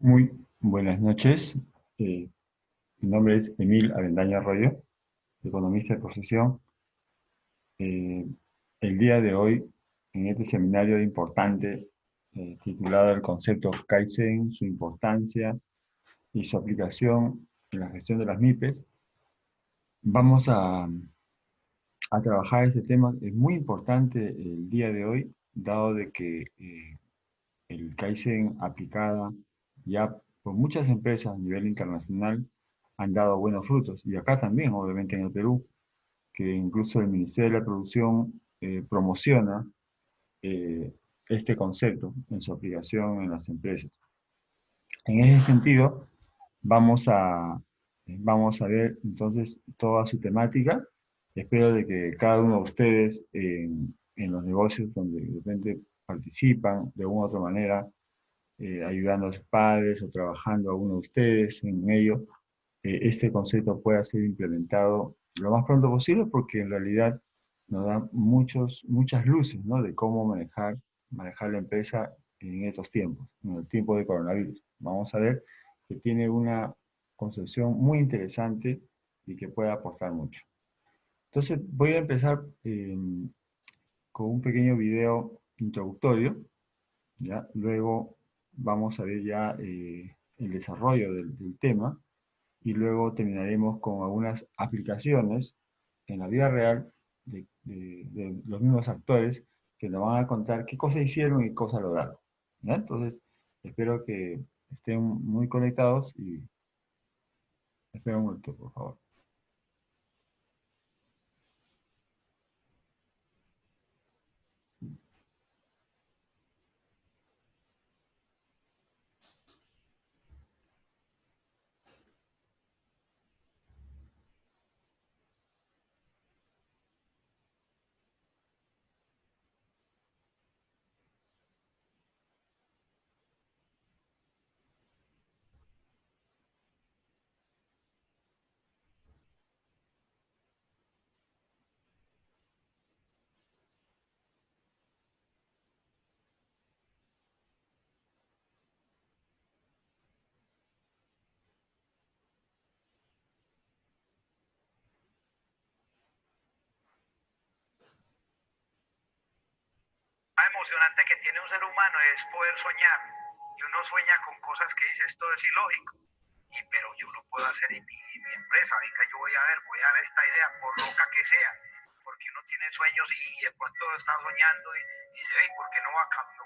Muy buenas noches. Mi nombre es Emil Avendaño Arroyo, economista de profesión. Eh, el día de hoy, en este seminario importante titulado El concepto Kaizen, su importancia y su aplicación en la gestión de las MIPES, vamos a trabajar este tema. Es muy importante el día de hoy, dado de que el Kaizen aplicada ya por muchas empresas a nivel internacional han dado buenos frutos. Y acá también, obviamente en el Perú, que incluso el Ministerio de la Producción promociona eh, este concepto en su aplicación en las empresas. En ese sentido, vamos a, vamos a ver entonces toda su temática. Espero de que cada uno de ustedes en los negocios donde de repente participan de alguna u otra manera, ayudando a sus padres o trabajando a uno de ustedes en ello, este concepto pueda ser implementado lo más pronto posible porque en realidad nos da muchas luces, ¿no? De cómo manejar la empresa en estos tiempos, en el tiempo de coronavirus. Vamos a ver que tiene una concepción muy interesante y que puede aportar mucho. Entonces voy a empezar con un pequeño video introductorio, ¿ya? Luego vamos a ver ya el desarrollo del tema y luego terminaremos con algunas aplicaciones en la vida real de los mismos actores que nos van a contar qué cosas hicieron y qué cosas lograron, ¿ya? Entonces, espero que estén muy conectados y esperen un momento, por favor. Más emocionante que tiene un ser humano es poder soñar. Y uno sueña con cosas que dice, esto es ilógico. Pero yo lo puedo hacer en mi empresa. Venga, yo voy a dar esta idea, por loca que sea. Porque uno tiene sueños y de pronto está soñando y dice, hey, ¿por qué no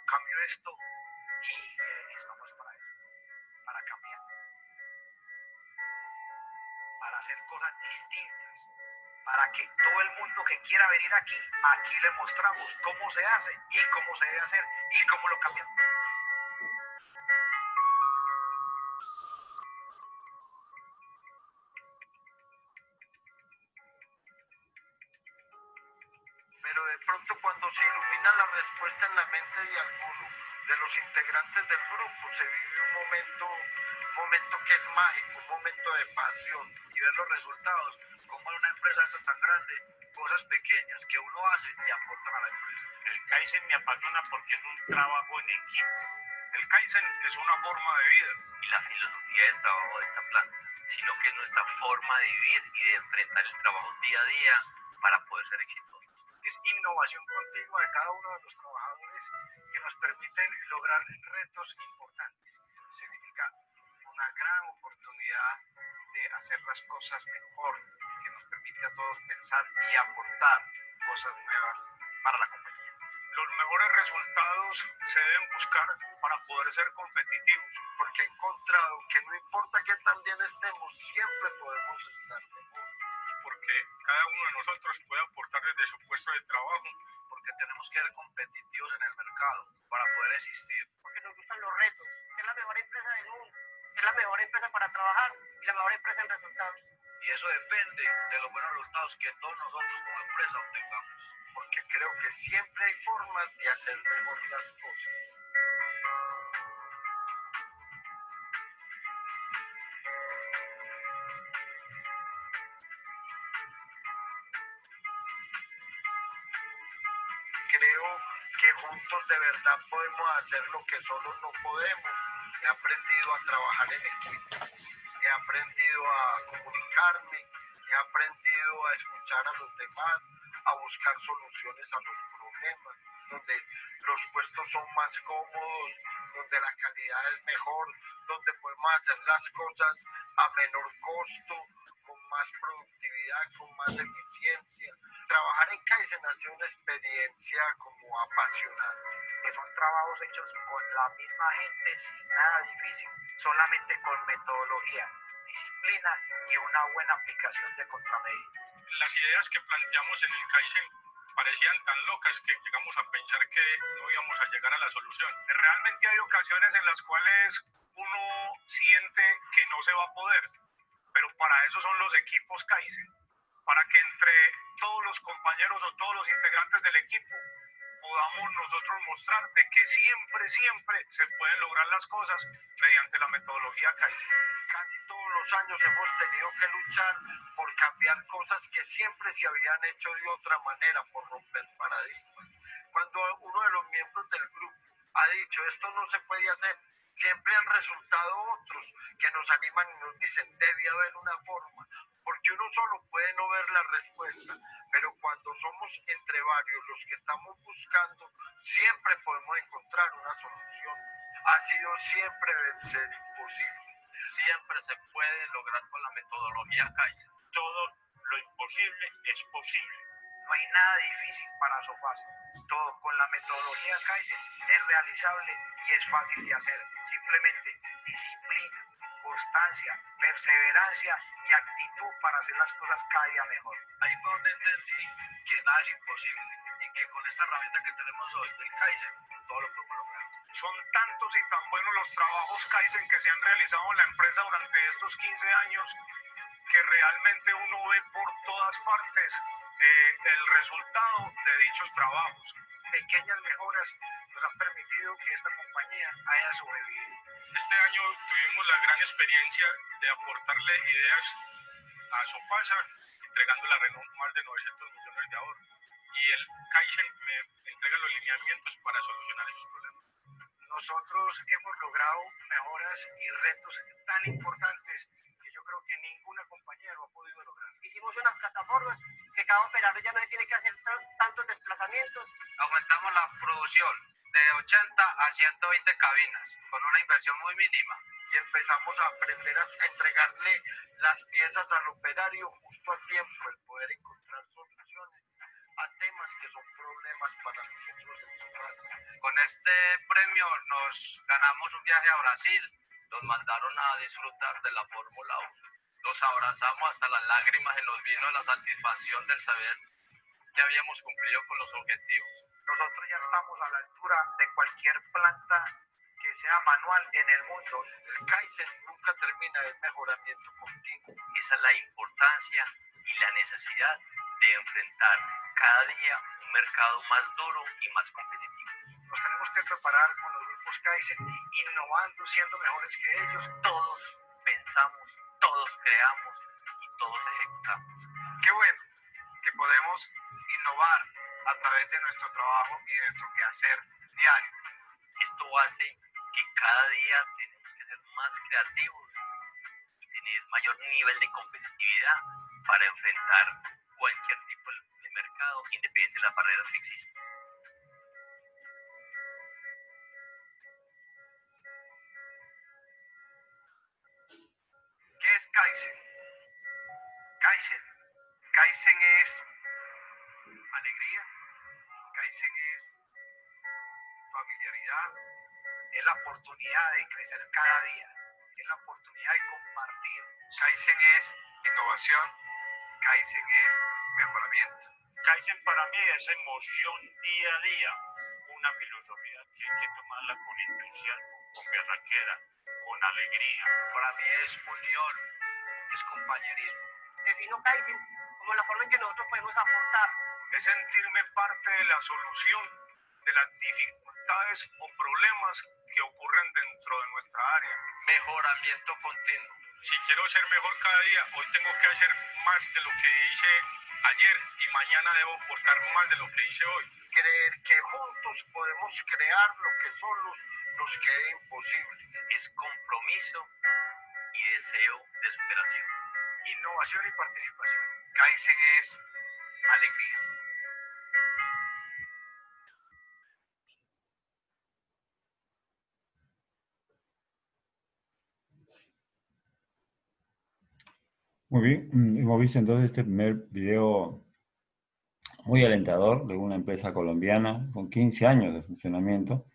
cambio esto? Y estamos para eso, para cambiar, para hacer cosas distintas. Para que todo el mundo que quiera venir aquí, aquí le mostramos cómo se hace y cómo se debe hacer y cómo lo cambiamos. Pero de pronto cuando se ilumina la respuesta en la mente de alguno de los integrantes del grupo, se vive un momento que es mágico, un momento de pasión. Y ver los resultados, como en una empresa esta es tan grande, cosas pequeñas que uno hace y aportan a la empresa. El Kaizen me apasiona porque es un trabajo en equipo. El Kaizen es una forma de vida. Y la filosofía del trabajo de esta planta, sino que es nuestra forma de vivir y de enfrentar el trabajo día a día para poder ser exitosos. Es innovación continua de cada uno de los trabajadores que nos permiten lograr retos importantes. Significa una gran oportunidad de hacer las cosas mejor, que nos permite a todos pensar y aportar cosas nuevas para la compañía. Los mejores resultados se deben buscar para poder ser competitivos, porque he encontrado que no importa que tan bien estemos, siempre podemos estar mejor. Porque cada uno de nosotros puede aportar desde su puesto de trabajo, porque tenemos que ser competitivos en el mercado para poder existir. Porque nos gustan los retos, ser la mejor empresa del mundo, ser la mejor empresa para trabajar y la mejor empresa en resultados. Y eso depende de los buenos resultados que todos nosotros como empresa obtengamos. Porque creo que siempre hay formas de hacer mejor las cosas. Creo que juntos de verdad podemos hacer lo que solos no podemos. he aprendido a trabajar en equipo, he aprendido a comunicarme, he aprendido a escuchar a los demás, a buscar soluciones a los problemas, donde los puestos son más cómodos, donde la calidad es mejor, donde podemos hacer las cosas a menor costo, con más productividad, con más eficiencia. Trabajar en Kaizen ha sido una experiencia como apasionante. Que son trabajos hechos con la misma gente sin nada difícil, solamente con metodología, disciplina y una buena aplicación de contramedidas. Las ideas que planteamos en el Kaizen parecían tan locas que llegamos a pensar que no íbamos a llegar a la solución. Realmente hay ocasiones en las cuales uno siente que no se va a poder, pero para eso son los equipos Kaizen, para que entre todos los compañeros o todos los integrantes del equipo podamos nosotros mostrar de que siempre se pueden lograr las cosas mediante la metodología Kaizen. Casi todos los años hemos tenido que luchar por cambiar cosas que siempre se habían hecho de otra manera, por romper paradigmas. Cuando uno de los miembros del grupo ha dicho esto no se puede hacer, siempre han resultado otros que nos animan y nos dicen debe haber una forma, porque uno solo puede no ver la respuesta, pero cuando somos entre varios los que estamos buscando, siempre podemos encontrar una solución. Ha sido siempre vencer imposible. Siempre se puede lograr con la metodología Kaizen. Todo lo imposible es posible. No hay nada difícil para Sofasa. Todo con la metodología Kaizen es realizable y es fácil de hacer. Simplemente disciplina, constancia, perseverancia y actitud para hacer las cosas cada día mejor. Ahí fue donde entendí que nada es imposible y que con esta herramienta que tenemos hoy del Kaizen, todo lo podemos lograr. Son tantos y tan buenos los trabajos Kaizen que se han realizado en la empresa durante estos 15 años que realmente uno ve por todas partes el resultado de dichos trabajos. Pequeñas mejoras nos han permitido que esta compañía haya sobrevivido. Este año tuvimos la gran experiencia de aportarle ideas a Sofasa, entregando la Renault más de 900 millones de ahorro. Y el Kaizen me entrega los lineamientos para solucionar esos problemas. Nosotros hemos logrado mejoras y retos tan importantes que yo creo que ninguna compañía lo ha podido lograr. Hicimos unas plataformas que cada operador ya no se tiene que hacer tantos desplazamientos. Aumentamos la producción de 80 a 120 cabinas con una inversión muy mínima. Y empezamos a aprender a entregarle las piezas al operario justo a tiempo, el poder encontrar soluciones a temas que son problemas para nosotros en Sofasa. Con este premio nos ganamos un viaje a Brasil. Nos mandaron a disfrutar de la Fórmula 1. Los abrazamos hasta las lágrimas y nos vino la satisfacción del saber que habíamos cumplido con los objetivos. Nosotros ya estamos a la altura de cualquier planta que sea manual en el mundo. El Kaizen nunca termina, el mejoramiento continuo. Esa es la importancia y la necesidad de enfrentar cada día un mercado más duro y más competitivo. Nos tenemos que preparar con los grupos Kaizen, innovando, siendo mejores que ellos. Todos pensamos, todos creamos y todos ejecutamos. Qué bueno que podemos innovar a través de nuestro trabajo y de nuestro quehacer diario. Esto hace que cada día tenemos que ser más creativos y tener mayor nivel de competitividad para enfrentar cualquier tipo de mercado, independiente de las barreras que existen. ¿Qué es Kaizen? Kaizen es alegría, Kaizen es familiaridad, es la oportunidad de crecer cada día, es la oportunidad de compartir. Kaizen es innovación, Kaizen es mejoramiento. Kaizen para mí es emoción día a día, una filosofía que hay que tomarla con entusiasmo, con berraquera, con alegría. Para mí es unión, es compañerismo. Defino Kaizen como la forma en que nosotros podemos aportar. Es sentirme parte de la solución de las dificultades o problemas que ocurren dentro de nuestra área. Mejoramiento continuo. Si quiero ser mejor cada día, hoy tengo que hacer más de lo que hice ayer y mañana debo aportar más de lo que hice hoy. creer que juntos podemos crear lo que solos nos quede imposible. Es compromiso y deseo de superación. Innovación y participación. Kaizen es alegría. Muy bien, hemos visto entonces este primer video muy alentador de una empresa colombiana con 15 años de funcionamiento,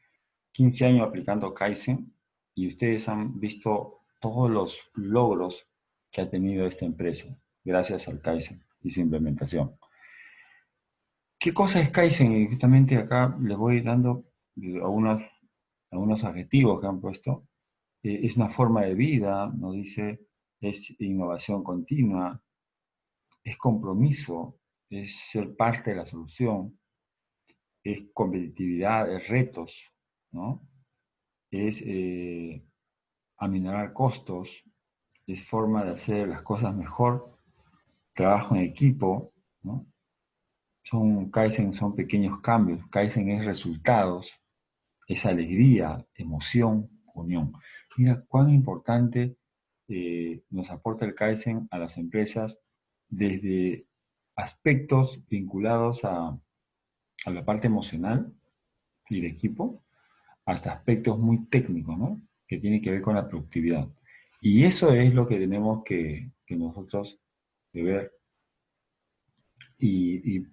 15 años aplicando Kaizen, y ustedes han visto todos los logros que ha tenido esta empresa gracias al Kaizen y su implementación. ¿Qué cosa es Kaizen? Y justamente acá les voy dando algunos adjetivos que han puesto. Es una forma de vida, nos dice, es innovación continua, es compromiso, es ser parte de la solución, es competitividad, es retos, ¿no? Es aminorar costos, es forma de hacer las cosas mejor, trabajo en equipo, ¿no? Kaizen son pequeños cambios, Kaizen es resultados, es alegría, emoción, unión. Mira cuán importante nos aporta el Kaizen a las empresas desde aspectos vinculados a la parte emocional y de equipo, hasta aspectos muy técnicos, ¿no? Que tienen que ver con la productividad. Y eso es lo que tenemos que nosotros de ver y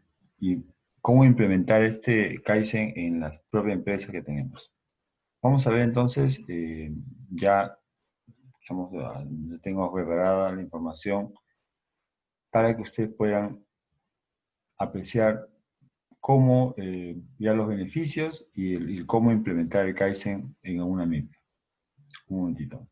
cómo implementar este Kaizen en la propia empresa que tenemos. Vamos a ver entonces, ya tengo preparada la información para que ustedes puedan apreciar cómo ver los beneficios y cómo implementar el Kaizen en una MIP. Un momentito.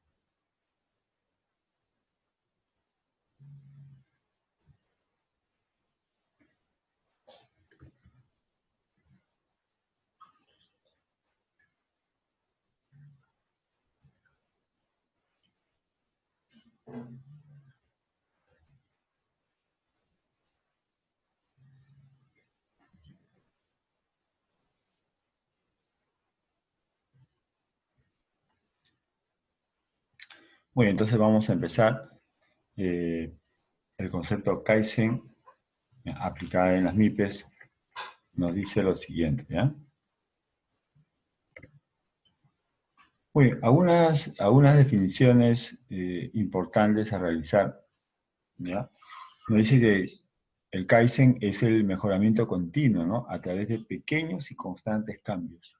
Bueno, entonces vamos a empezar el concepto Kaizen aplicado en las MIPES. Nos dice lo siguiente, ¿ya? Muy bien, algunas definiciones importantes a realizar, ¿ya? Nos dice que el Kaizen es el mejoramiento continuo, ¿no? A través de pequeños y constantes cambios.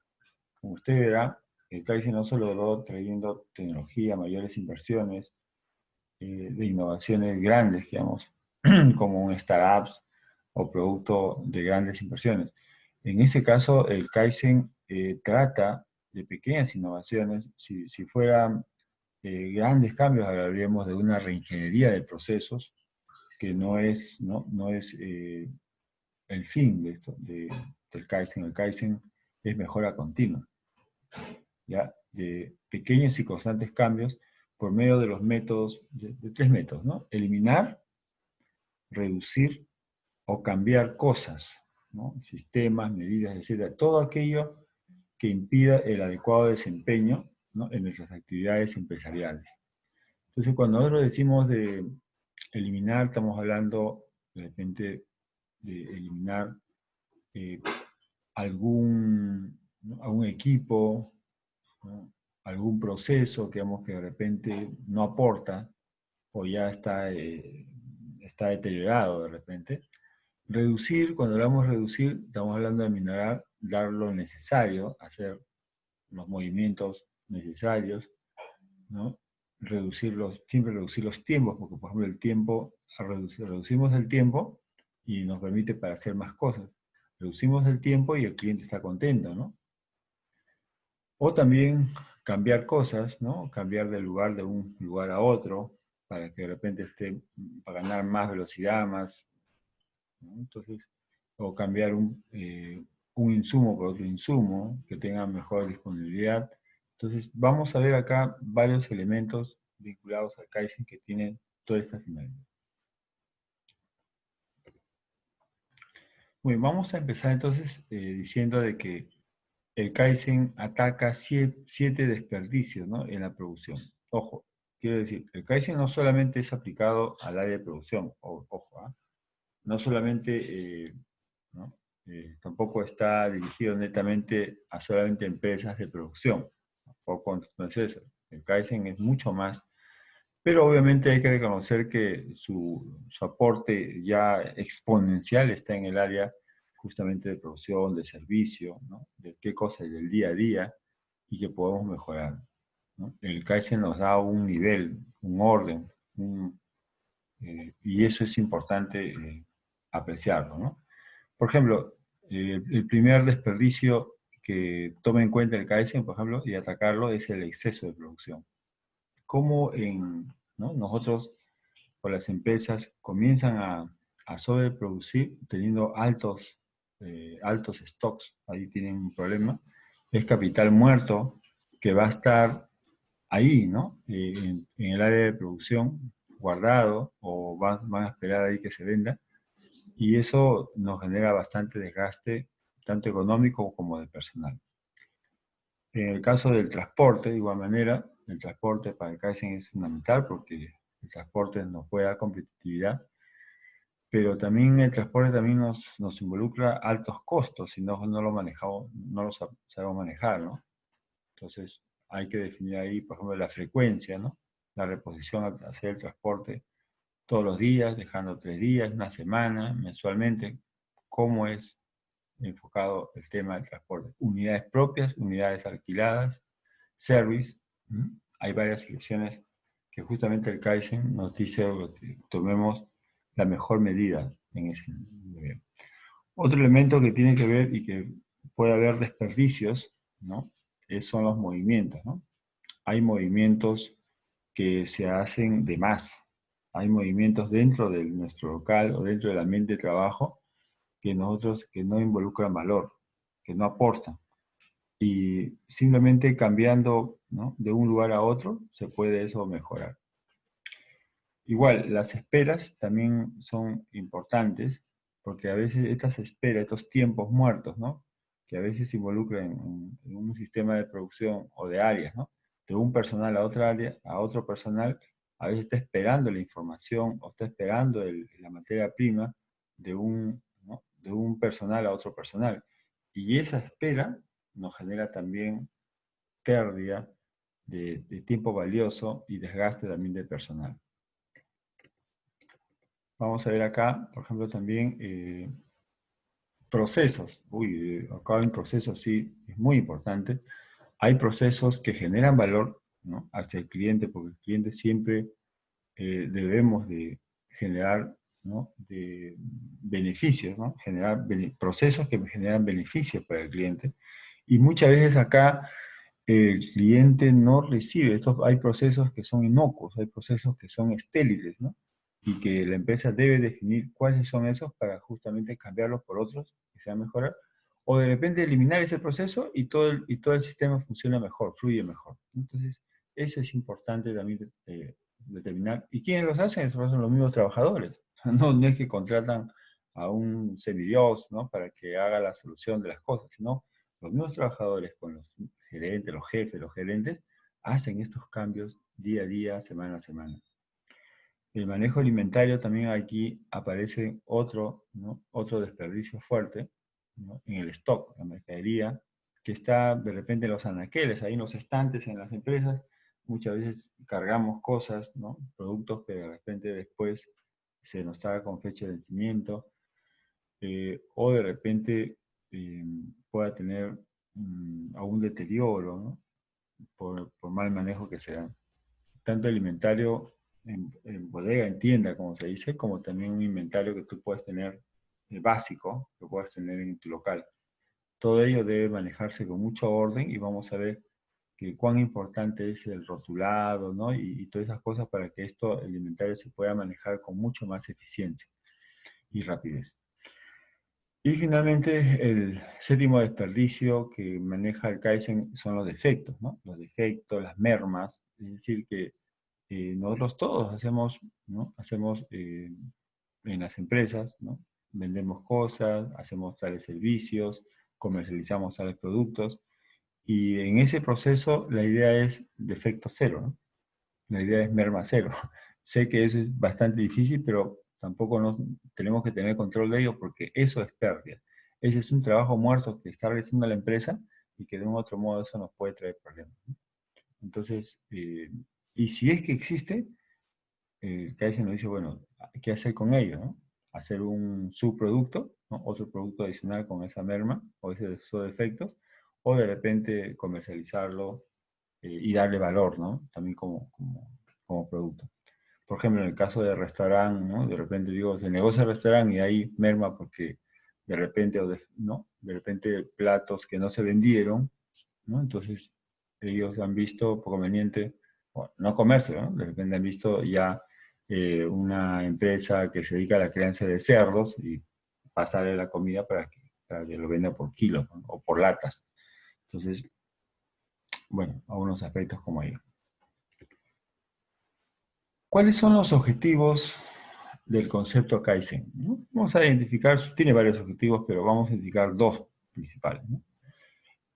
Como usted verá, el Kaizen no solo logró trayendo tecnología, mayores inversiones, de innovaciones grandes, digamos, como un startups o producto de grandes inversiones. En este caso, el Kaizen trata de pequeñas innovaciones. Si fueran grandes cambios, hablaríamos de una reingeniería de procesos, que no es el fin de esto, del Kaizen. El Kaizen es mejora continua, ¿ya? De pequeños y constantes cambios por medio de los métodos, de tres métodos, ¿no? Eliminar, reducir o cambiar cosas, ¿no? Sistemas, medidas, etcétera. Todo aquello que impida el adecuado desempeño, ¿no? En nuestras actividades empresariales. Entonces, cuando nosotros decimos de eliminar, estamos hablando de repente de eliminar algún equipo, ¿no? Algún proceso, digamos, que de repente no aporta o ya está deteriorado de repente. Reducir, cuando hablamos de reducir, estamos hablando de minorar, dar lo necesario, hacer los movimientos necesarios, ¿no? Siempre reducir los tiempos, porque por ejemplo el tiempo, reducimos el tiempo y nos permite para hacer más cosas. Reducimos el tiempo y el cliente está contento, ¿no? O también cambiar cosas, ¿no? Cambiar de un lugar a otro, para que de repente para ganar más velocidad, más, ¿no? Entonces, o cambiar un insumo por otro insumo, que tenga mejor disponibilidad. Entonces, vamos a ver acá varios elementos vinculados al Kaizen que tienen toda esta finalidad. Bueno, vamos a empezar entonces diciendo de que el Kaizen ataca siete desperdicios, ¿no?, en la producción. Ojo, quiero decir, el Kaizen no solamente es aplicado al área de producción, ojo, ¿ah? No solamente, ¿no? Tampoco está dirigido netamente a solamente empresas de producción. Tampoco no es eso. El Kaizen es mucho más, pero obviamente hay que reconocer que su aporte ya exponencial está en el área justamente de producción, de servicio, ¿no?, de qué cosas del día a día y que podemos mejorar, ¿no? El Kaizen nos da un nivel, un orden, y eso es importante apreciarlo, ¿no? Por ejemplo, el primer desperdicio que tome en cuenta el Kaizen, por ejemplo, y atacarlo es el exceso de producción. Cómo ¿no?, nosotros o las empresas comienzan a sobreproducir teniendo altos stocks. Ahí tienen un problema. Es capital muerto que va a estar ahí, ¿no? En el área de producción, guardado, o van a esperar ahí que se venda. Y eso nos genera bastante desgaste, tanto económico como de personal. En el caso del transporte, de igual manera, el transporte para el Kaizen es fundamental porque el transporte nos puede dar competitividad, pero también el transporte también nos involucra altos costos si no lo manejamos, no lo sabemos manejar, ¿no? Entonces hay que definir ahí, por ejemplo, la frecuencia, ¿no? La reposición al hacer el transporte todos los días, dejando 3 días, una semana, mensualmente, cómo es enfocado el tema del transporte. Unidades propias, unidades alquiladas, service. Hay varias secciones que justamente el Kaizen nos dice que tomemos la mejor medida en ese nivel. Otro elemento que tiene que ver y que puede haber desperdicios, ¿no?, son los movimientos, ¿no? Hay movimientos que se hacen de más. Hay movimientos dentro de nuestro local o dentro del ambiente de trabajo que no involucran valor, que no aportan. Y simplemente cambiando, ¿no?, de un lugar a otro, se puede eso mejorar. Igual, las esperas también son importantes, porque a veces estas esperas, estos tiempos muertos, ¿no?, que a veces se involucran en un sistema de producción o de áreas, ¿no?, de un personal a otra área, a otro personal, a veces está esperando la información o está esperando la materia prima ¿no?, de un personal a otro personal. Y esa espera nos genera también pérdida de tiempo valioso y desgaste también de personal. Vamos a ver acá, por ejemplo, también procesos. Acá en procesos sí es muy importante. Hay procesos que generan valor, ¿no?, hacia el cliente, porque el cliente siempre debemos de generar, ¿no?, de beneficios, ¿no?, generar procesos que generan beneficios para el cliente. Y muchas veces acá el cliente no recibe. Hay procesos que son inocuos, hay procesos que son estériles, ¿no?, y que la empresa debe definir cuáles son esos para justamente cambiarlos por otros que sean mejorar, o de repente eliminar ese proceso y todo el sistema funciona mejor, fluye mejor. Entonces, eso es importante también determinar. ¿Y quiénes los hacen? Esos son los mismos trabajadores. No es que contratan a un semidios, ¿no?, para que haga la solución de las cosas, sino los mismos trabajadores con los gerentes, los jefes, los gerentes, hacen estos cambios día a día, semana a semana. El manejo alimentario también aquí aparece ¿no?, otro desperdicio fuerte, ¿no?, en el stock, la mercadería, que está de repente en los anaqueles, ahí en los estantes en las empresas. Muchas veces cargamos cosas, ¿no?, productos que de repente después se nos está con fecha de vencimiento, o de repente pueda tener algún deterioro, ¿no?, por mal manejo que se da. Tanto alimentario en bodega, en tienda, como se dice, como también un inventario que tú puedes tener básico, que puedes tener en tu local. Todo ello debe manejarse con mucho orden y vamos a ver cuán importante es el rotulado, ¿no?, y todas esas cosas para que el inventario se pueda manejar con mucho más eficiencia y rapidez. Y finalmente, el séptimo desperdicio que maneja el Kaizen son los defectos, ¿no? Los defectos, las mermas, es decir, que nosotros todos hacemos, ¿no?, en las empresas, ¿no?, vendemos cosas, hacemos tales servicios, comercializamos tales productos, y en ese proceso la idea es defecto cero, ¿no? La idea es merma cero. Sé que eso es bastante difícil, pero tampoco tenemos que tener control de ello porque eso es pérdida. Ese es un trabajo muerto que está realizando la empresa y que de un otro modo eso nos puede traer problemas, ¿no? Entonces, y si es que existe, Kaizen nos dice, bueno, ¿qué hacer con ello, no? Hacer un subproducto, ¿no? Otro producto adicional con esa merma o esos defectos, o de repente comercializarlo y darle valor, ¿no? También como producto. Por ejemplo, en el caso de restaurante, ¿no? De repente digo, se negocia el restaurante y hay merma porque de repente, ¿no? De repente platos que no se vendieron, ¿no? Entonces ellos han visto por conveniente, bueno, no comercio, ¿no? De repente han visto ya una empresa que se dedica a la crianza de cerdos y pasarle la comida para que lo venda por kilo, ¿no? O por latas. Entonces, bueno, a unos aspectos como ellos. ¿Cuáles son los objetivos del concepto Kaizen? ¿No? Vamos a identificar, tiene varios objetivos, pero vamos a identificar dos principales, ¿no?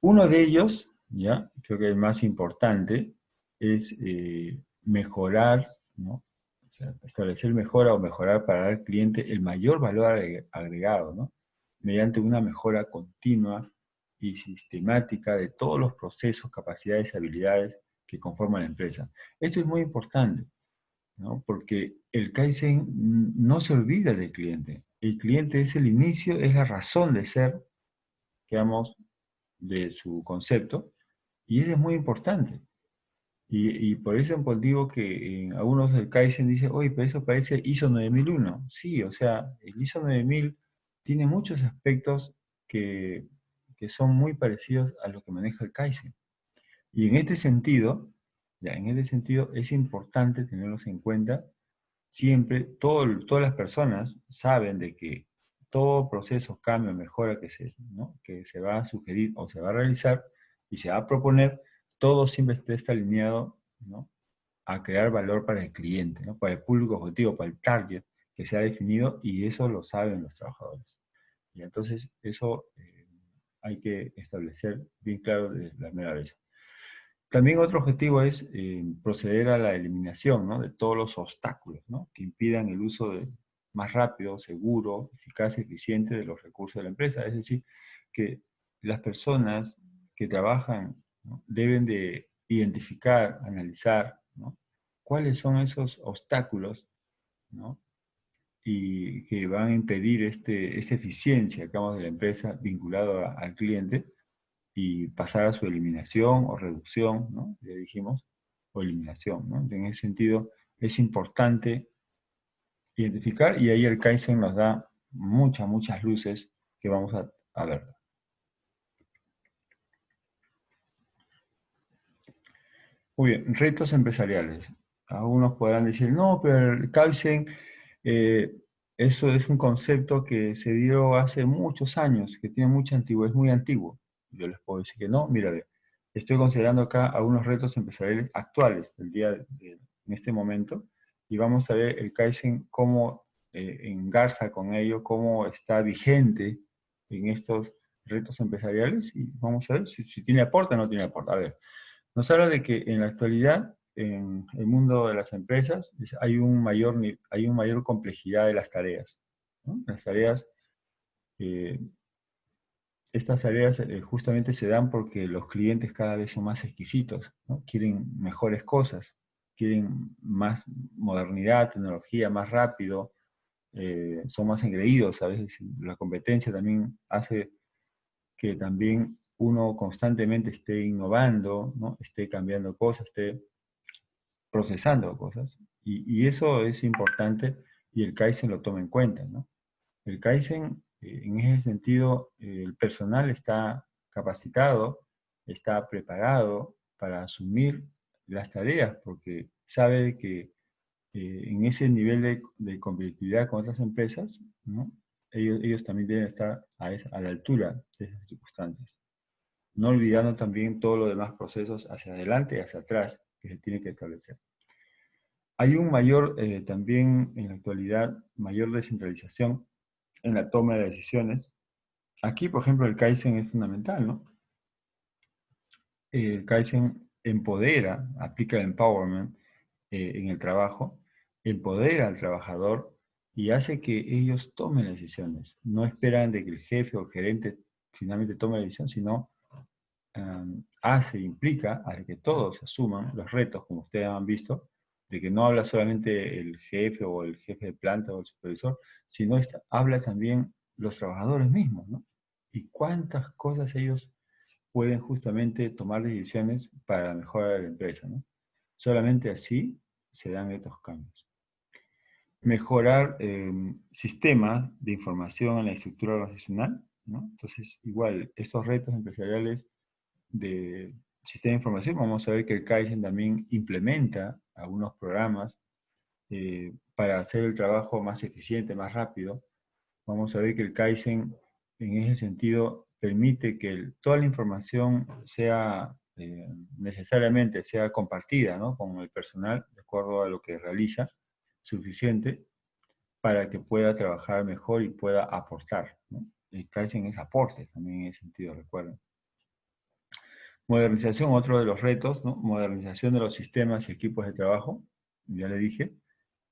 Uno de ellos, ya, creo que el más importante, es mejorar, ¿no? O sea, establecer mejora o mejorar para dar al cliente el mayor valor agregado, ¿no? Mediante una mejora continua y sistemática de todos los procesos, capacidades y habilidades que conforman la empresa. Esto es muy importante, ¿no? Porque el Kaizen no se olvida del cliente. El cliente es el inicio, es la razón de ser, digamos, de su concepto, y eso es muy importante. Y por eso pues, digo que en algunos del Kaizen dice, oye, pero eso parece ISO 9001. Sí, o sea, el ISO 9000 tiene muchos aspectos que son muy parecidos a lo que maneja el Kaizen. Y en este sentido, ya, en este sentido es importante tenerlos en cuenta siempre. Todas las personas saben de que todo proceso, cambio, mejora ¿no? que se va a sugerir o se va a realizar y se va a proponer, todo siempre está alineado, ¿no? a crear valor para el cliente, ¿no? para el público objetivo, para el target que se ha definido, y eso lo saben los trabajadores. Y entonces eso hay que establecer bien claro desde la primera vez. También otro objetivo es proceder a la eliminación, ¿no? de todos los obstáculos, ¿no? que impidan el uso más rápido, seguro, eficaz y eficiente de los recursos de la empresa. Es decir, que las personas que trabajan, ¿no? deben de identificar, analizar, ¿no? cuáles son esos obstáculos, ¿no? y que van a impedir esta eficiencia, digamos, de la empresa vinculado al cliente, y pasar a su eliminación o reducción, ¿no? Ya dijimos, o eliminación, ¿no? En ese sentido, es importante identificar, y ahí el Kaizen nos da muchas luces que vamos a ver. Muy bien, retos empresariales. Algunos podrán decir, no, pero el Kaizen, eso es un concepto que se dio hace muchos años, que tiene mucha antigüedad, es muy antiguo. Yo les puedo decir que no. Mira, estoy considerando acá algunos retos empresariales actuales en este momento, y vamos a ver el Kaizen cómo engarza con ello, cómo está vigente en estos retos empresariales, y vamos a ver si tiene aporte o no tiene aporte. A ver, nos habla de que en la actualidad, en el mundo de las empresas, hay una mayor complejidad de las tareas, ¿no? Las tareas, eh, estas tareas justamente se dan porque los clientes cada vez son más exquisitos, ¿no? Quieren mejores cosas, quieren más modernidad, tecnología, más rápido, son más engreídos. A veces la competencia también hace que también uno constantemente esté innovando, ¿no? Esté cambiando cosas, esté procesando cosas. Y eso es importante, y el Kaizen lo toma en cuenta, ¿no? El Kaizen, en ese sentido, el personal está capacitado, está preparado para asumir las tareas, porque sabe que en ese nivel de competitividad con otras empresas, ¿no? Ellos también deben estar a la altura de esas circunstancias. No olvidando también todos los demás procesos hacia adelante y hacia atrás que se tiene que establecer. Hay un también en la actualidad, mayor descentralización en la toma de decisiones. Aquí, por ejemplo, el Kaizen es fundamental, ¿no? El Kaizen empodera, aplica el empowerment en el trabajo, empodera al trabajador y hace que ellos tomen las decisiones. No esperan de que el jefe o el gerente finalmente tome la decisión, sino implica a que todos asuman los retos, como ustedes han visto, de que no habla solamente el jefe o el jefe de planta o el supervisor, sino habla también los trabajadores mismos, ¿no? Y cuántas cosas ellos pueden justamente tomar decisiones para la mejora de la empresa, ¿no? Solamente así se dan estos cambios. Mejorar sistemas de información en la estructura organizacional, ¿no? Entonces, igual, estos retos empresariales de sistema de información, vamos a ver que el Kaizen también implementa algunos programas para hacer el trabajo más eficiente, más rápido. Vamos a ver que el Kaizen, en ese sentido, permite que toda la información sea necesariamente sea compartida, ¿no?, con el personal, de acuerdo a lo que realiza, suficiente para que pueda trabajar mejor y pueda aportar, ¿no? El Kaizen es aporte también en ese sentido, recuerden. Modernización, otro de los retos, ¿no? Modernización de los sistemas y equipos de trabajo. Ya le dije,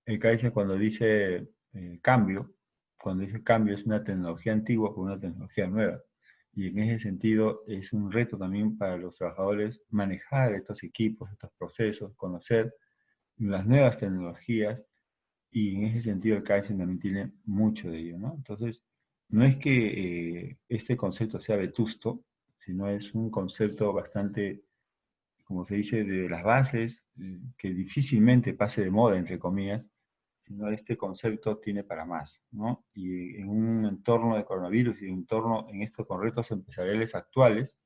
el Kaizen cuando dice cambio, cuando dice cambio es una tecnología antigua con una tecnología nueva. Y en ese sentido es un reto también para los trabajadores manejar estos equipos, estos procesos, conocer las nuevas tecnologías, y en ese sentido el Kaizen también tiene mucho de ello, ¿no? Entonces, no es que este concepto sea vetusto, sino es un concepto bastante, como se dice, de las bases, que difícilmente pase de moda, entre comillas, sino este concepto tiene para más, ¿no? Y en un entorno de coronavirus y en esto con retos empresariales actuales,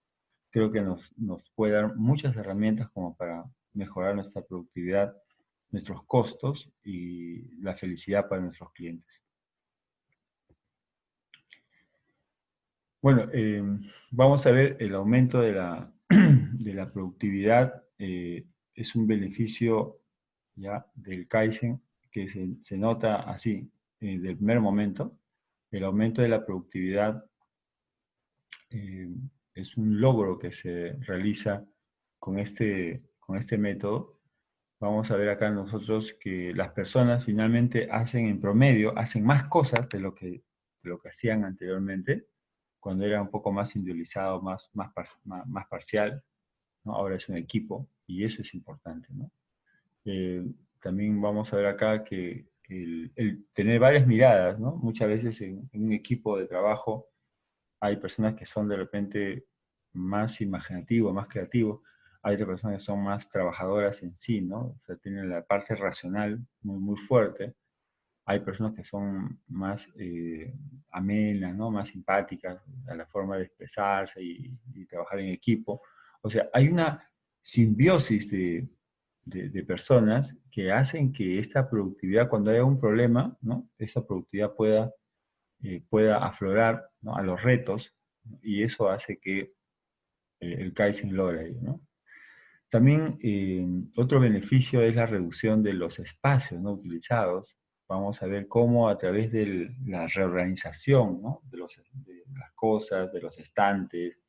creo que nos puede dar muchas herramientas como para mejorar nuestra productividad, nuestros costos y la felicidad para nuestros clientes. Bueno, vamos a ver el aumento de la productividad. Es un beneficio ya del Kaizen que se nota así, del primer momento. El aumento de la productividad es un logro que se realiza con este método. Vamos a ver acá nosotros que las personas finalmente hacen en promedio, hacen más cosas de lo que hacían anteriormente, cuando era un poco más individualizado, más parcial, ¿no? Ahora es un equipo y eso es importante, ¿no? También vamos a ver acá que el tener varias miradas, ¿no? Muchas veces en un equipo de trabajo hay personas que son de repente más imaginativos, más creativos, hay otras personas que son más trabajadoras en sí, ¿no? O sea, tienen la parte racional muy, muy fuerte. Hay personas que son más amenas, ¿no? Más simpáticas a la forma de expresarse y trabajar en equipo. O sea, hay una simbiosis de personas que hacen que esta productividad, cuando haya un problema, ¿no?, esta productividad pueda aflorar, ¿no?, a los retos, ¿no? Y eso hace que el Kaizen logre ello, ¿no? También otro beneficio es la reducción de los espacios no utilizados. Vamos a ver cómo a través de la reorganización, ¿no?, de las cosas, de los estantes,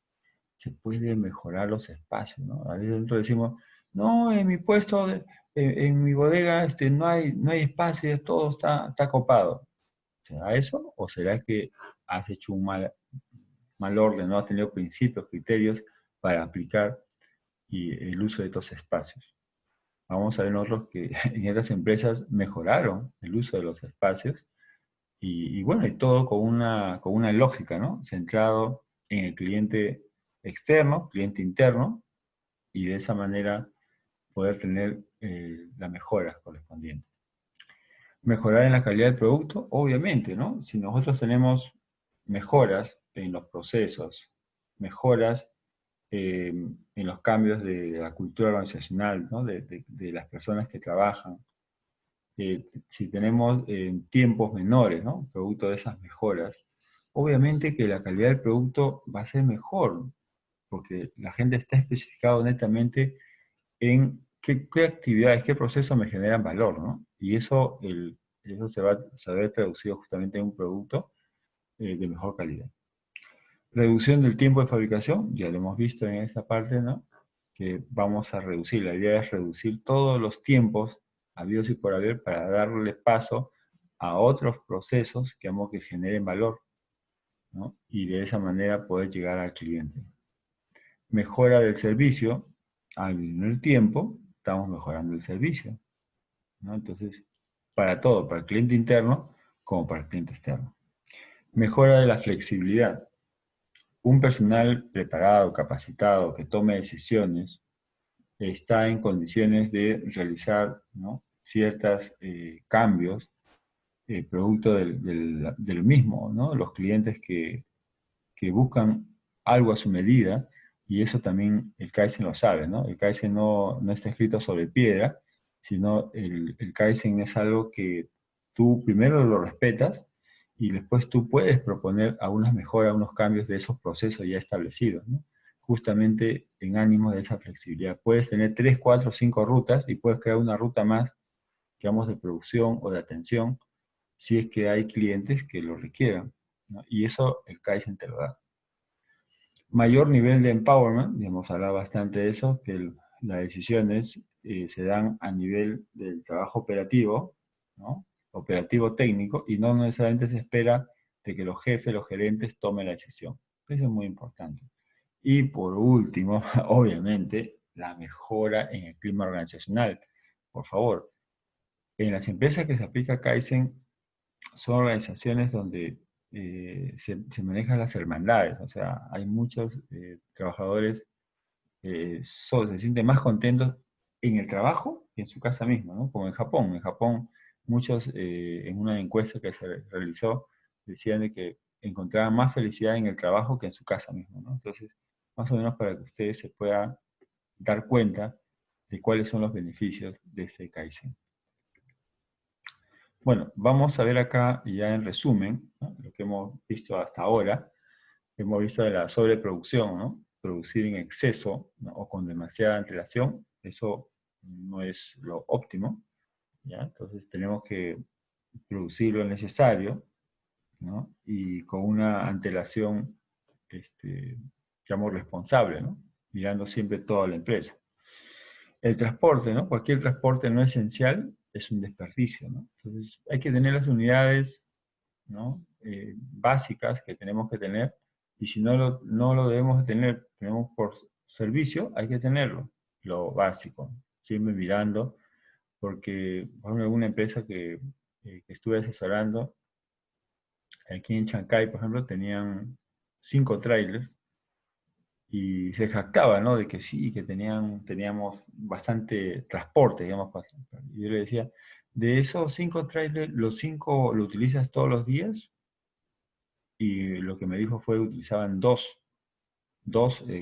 se puede mejorar los espacios, ¿no? A veces nosotros decimos, no, en mi puesto, en mi bodega no hay espacio, todo está copado. ¿Será eso? ¿O será que has hecho un mal orden, no has tenido principios, criterios para aplicar el uso de estos espacios? Vamos a ver nosotros que en estas empresas mejoraron el uso de los espacios y bueno, y todo con una lógica, ¿no? Centrado en el cliente externo, cliente interno, y de esa manera poder tener la mejora correspondiente. Mejorar en la calidad del producto, obviamente, ¿no? Si nosotros tenemos mejoras en los procesos, mejoras en los cambios de la cultura organizacional, ¿no?, de las personas que trabajan, si tenemos tiempos menores, ¿no?, producto de esas mejoras, obviamente que la calidad del producto va a ser mejor, porque la gente está especificado netamente en qué actividades, qué procesos me generan valor, ¿no? Y eso se va a ver traducido justamente en un producto de mejor calidad. Reducción del tiempo de fabricación, ya lo hemos visto en esta parte, ¿no? Que vamos a reducir. La idea es reducir todos los tiempos habidos y por haber para darle paso a otros procesos que generen valor, ¿no? Y de esa manera poder llegar al cliente. Mejora del servicio, al disminuir el tiempo, estamos mejorando el servicio, ¿no? Entonces, para todo, para el cliente interno como para el cliente externo. Mejora de la flexibilidad. Un personal preparado, capacitado, que tome decisiones, está en condiciones de realizar, ¿no?, ciertos cambios producto del mismo, ¿no? Los clientes que buscan algo a su medida, y eso también el Kaizen lo sabe, ¿no? El Kaizen no está escrito sobre piedra, sino el Kaizen es algo que tú primero lo respetas y después tú puedes proponer algunas mejoras, unos cambios de esos procesos ya establecidos, ¿no? Justamente en ánimos de esa flexibilidad. Puedes tener 3, 4, 5 rutas y puedes crear una ruta más, digamos, de producción o de atención, si es que hay clientes que lo requieran, ¿no? Y eso el Kaizen te lo da. Mayor nivel de empowerment, ya hemos hablado bastante de eso, que las decisiones se dan a nivel del trabajo operativo, ¿no? Operativo técnico, y no necesariamente se espera de que los jefes, los gerentes tomen la decisión. Eso es muy importante. Y por último, obviamente, la mejora en el clima organizacional. Por favor, en las empresas que se aplica Kaizen son organizaciones donde se manejan las hermandades, o sea, hay muchos trabajadores se sienten más contentos en el trabajo que en su casa misma, ¿no? Como en Japón. En Japón, muchos, en una encuesta que se realizó, decían de que encontraban más felicidad en el trabajo que en su casa misma, ¿no? Entonces, más o menos para que ustedes se puedan dar cuenta de cuáles son los beneficios de este Kaizen. Bueno, vamos a ver acá ya en resumen, ¿no?, lo que hemos visto hasta ahora. Hemos visto de la sobreproducción, ¿no? Producir en exceso, ¿no?, o con demasiada antelación, eso no es lo óptimo, ¿ya? Entonces tenemos que producir lo necesario, ¿no?, y con una antelación, digamos, responsable, ¿no?, mirando siempre toda la empresa. El transporte, ¿no? Cualquier transporte no esencial es un desperdicio, ¿no? Entonces hay que tener las unidades, ¿no?, básicas que tenemos que tener, y si no lo debemos de tener, tenemos por servicio, hay que tenerlo, lo básico, siempre mirando, porque por ejemplo, alguna empresa que estuve asesorando, aquí en Chancay, por ejemplo, tenían 5 trailers, y se jactaba, ¿no?, de que sí, que teníamos bastante transporte, digamos. Y yo le decía, de esos 5 trailers, ¿los 5 lo utilizas todos los días? Y lo que me dijo fue que utilizaban dos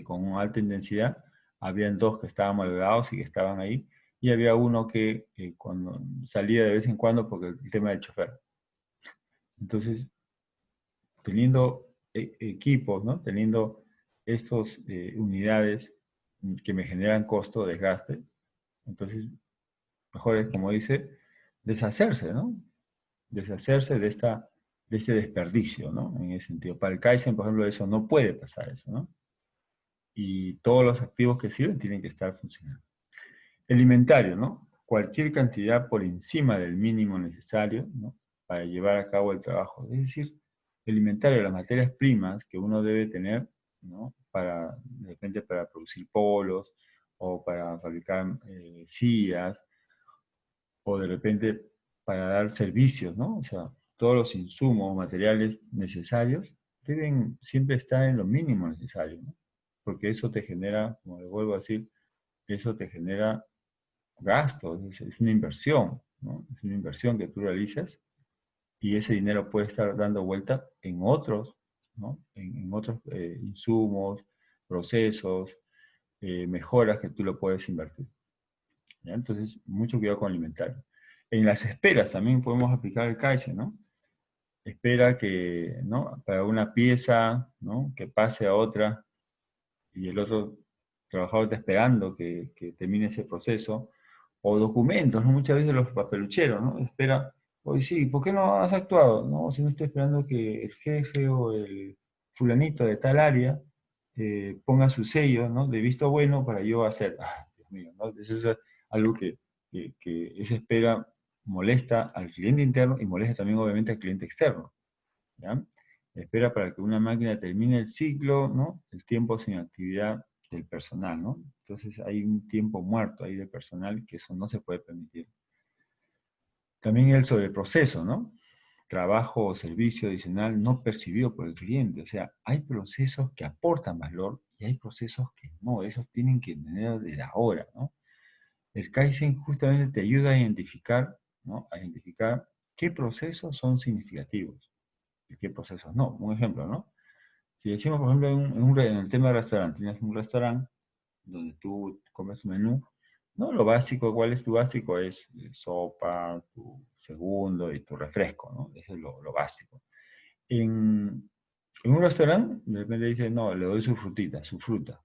con alta intensidad. Habían 2 que estaban malogradados y que estaban ahí, y había uno que cuando salía de vez en cuando porque el tema del chofer. Entonces, teniendo equipos, ¿no?, teniendo estas unidades que me generan costo, desgaste, entonces mejor es, como dice, deshacerse, ¿no? Deshacerse de este desperdicio, ¿no? En ese sentido. Para el Kaizen, por ejemplo, eso no puede pasar, eso, ¿no? Y todos los activos que sirven tienen que estar funcionando. El inventario, ¿no? Cualquier cantidad por encima del mínimo necesario, ¿no?, para llevar a cabo el trabajo. Es decir, el inventario de las materias primas que uno debe tener, ¿no?, de repente para producir polos, o para fabricar sillas, o de repente para dar servicios, ¿no? O sea, todos los insumos, materiales necesarios deben siempre estar en lo mínimo necesario, ¿no? Porque eso te genera, como le vuelvo a decir, eso te genera gastos, es una inversión, ¿no? Es una inversión que tú realizas, y ese dinero puede estar dando vuelta en otros, ¿no?, en otros insumos, procesos, mejoras que tú lo puedes invertir, ¿ya? Entonces, mucho cuidado con el inventario. En las esperas también podemos aplicar el Kaizen, ¿no? Espera que, ¿no?, para una pieza, ¿no?, que pase a otra, y el otro trabajador está esperando que termine ese proceso, o documentos, ¿no? Muchas veces los papelucheros, ¿no?, espera Oye, sí, ¿por qué no has actuado? No, si no estoy esperando que el jefe o el fulanito de tal área ponga su sello, ¿no? De visto bueno para yo hacer. Ah, Dios mío, ¿no? Eso es algo que esa espera molesta al cliente interno y molesta también obviamente al cliente externo, ¿ya? Espera para que una máquina termine el ciclo, ¿no? El tiempo sin actividad del personal, ¿no? Entonces hay un tiempo muerto ahí de personal que eso no se puede permitir. También el sobreproceso, ¿no? Trabajo o servicio adicional no percibido por el cliente. O sea, hay procesos que aportan valor y hay procesos que no. Esos tienen que tener desde ahora, ¿no? El Kaizen justamente te ayuda a identificar, ¿no? A identificar qué procesos son significativos y qué procesos no. Un ejemplo, ¿no? Si decimos, por ejemplo, en el tema de restaurante, tienes un restaurante donde tú comes tu menú, ¿no? Lo básico, ¿cuál es tu básico? Es sopa, tu segundo y tu refresco, ¿no? Eso es lo básico. En un restaurante, de repente dice, no, le doy su frutita, su fruta.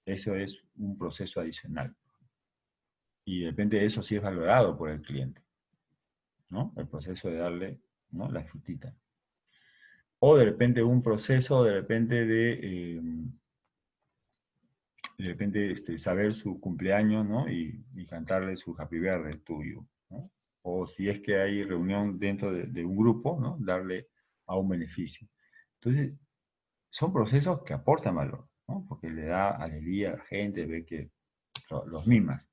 Eso es un proceso adicional. Y de repente eso sí es valorado por el cliente, ¿no? El proceso de darle, ¿no? La frutita. O de repente un proceso, de repente saber su cumpleaños, ¿no? Y cantarle su happy birthday tuyo, ¿no? O si es que hay reunión dentro de un grupo, ¿no? Darle a un beneficio. Entonces, son procesos que aportan valor, ¿no? Porque le da alegría a la gente, ve que los mimas.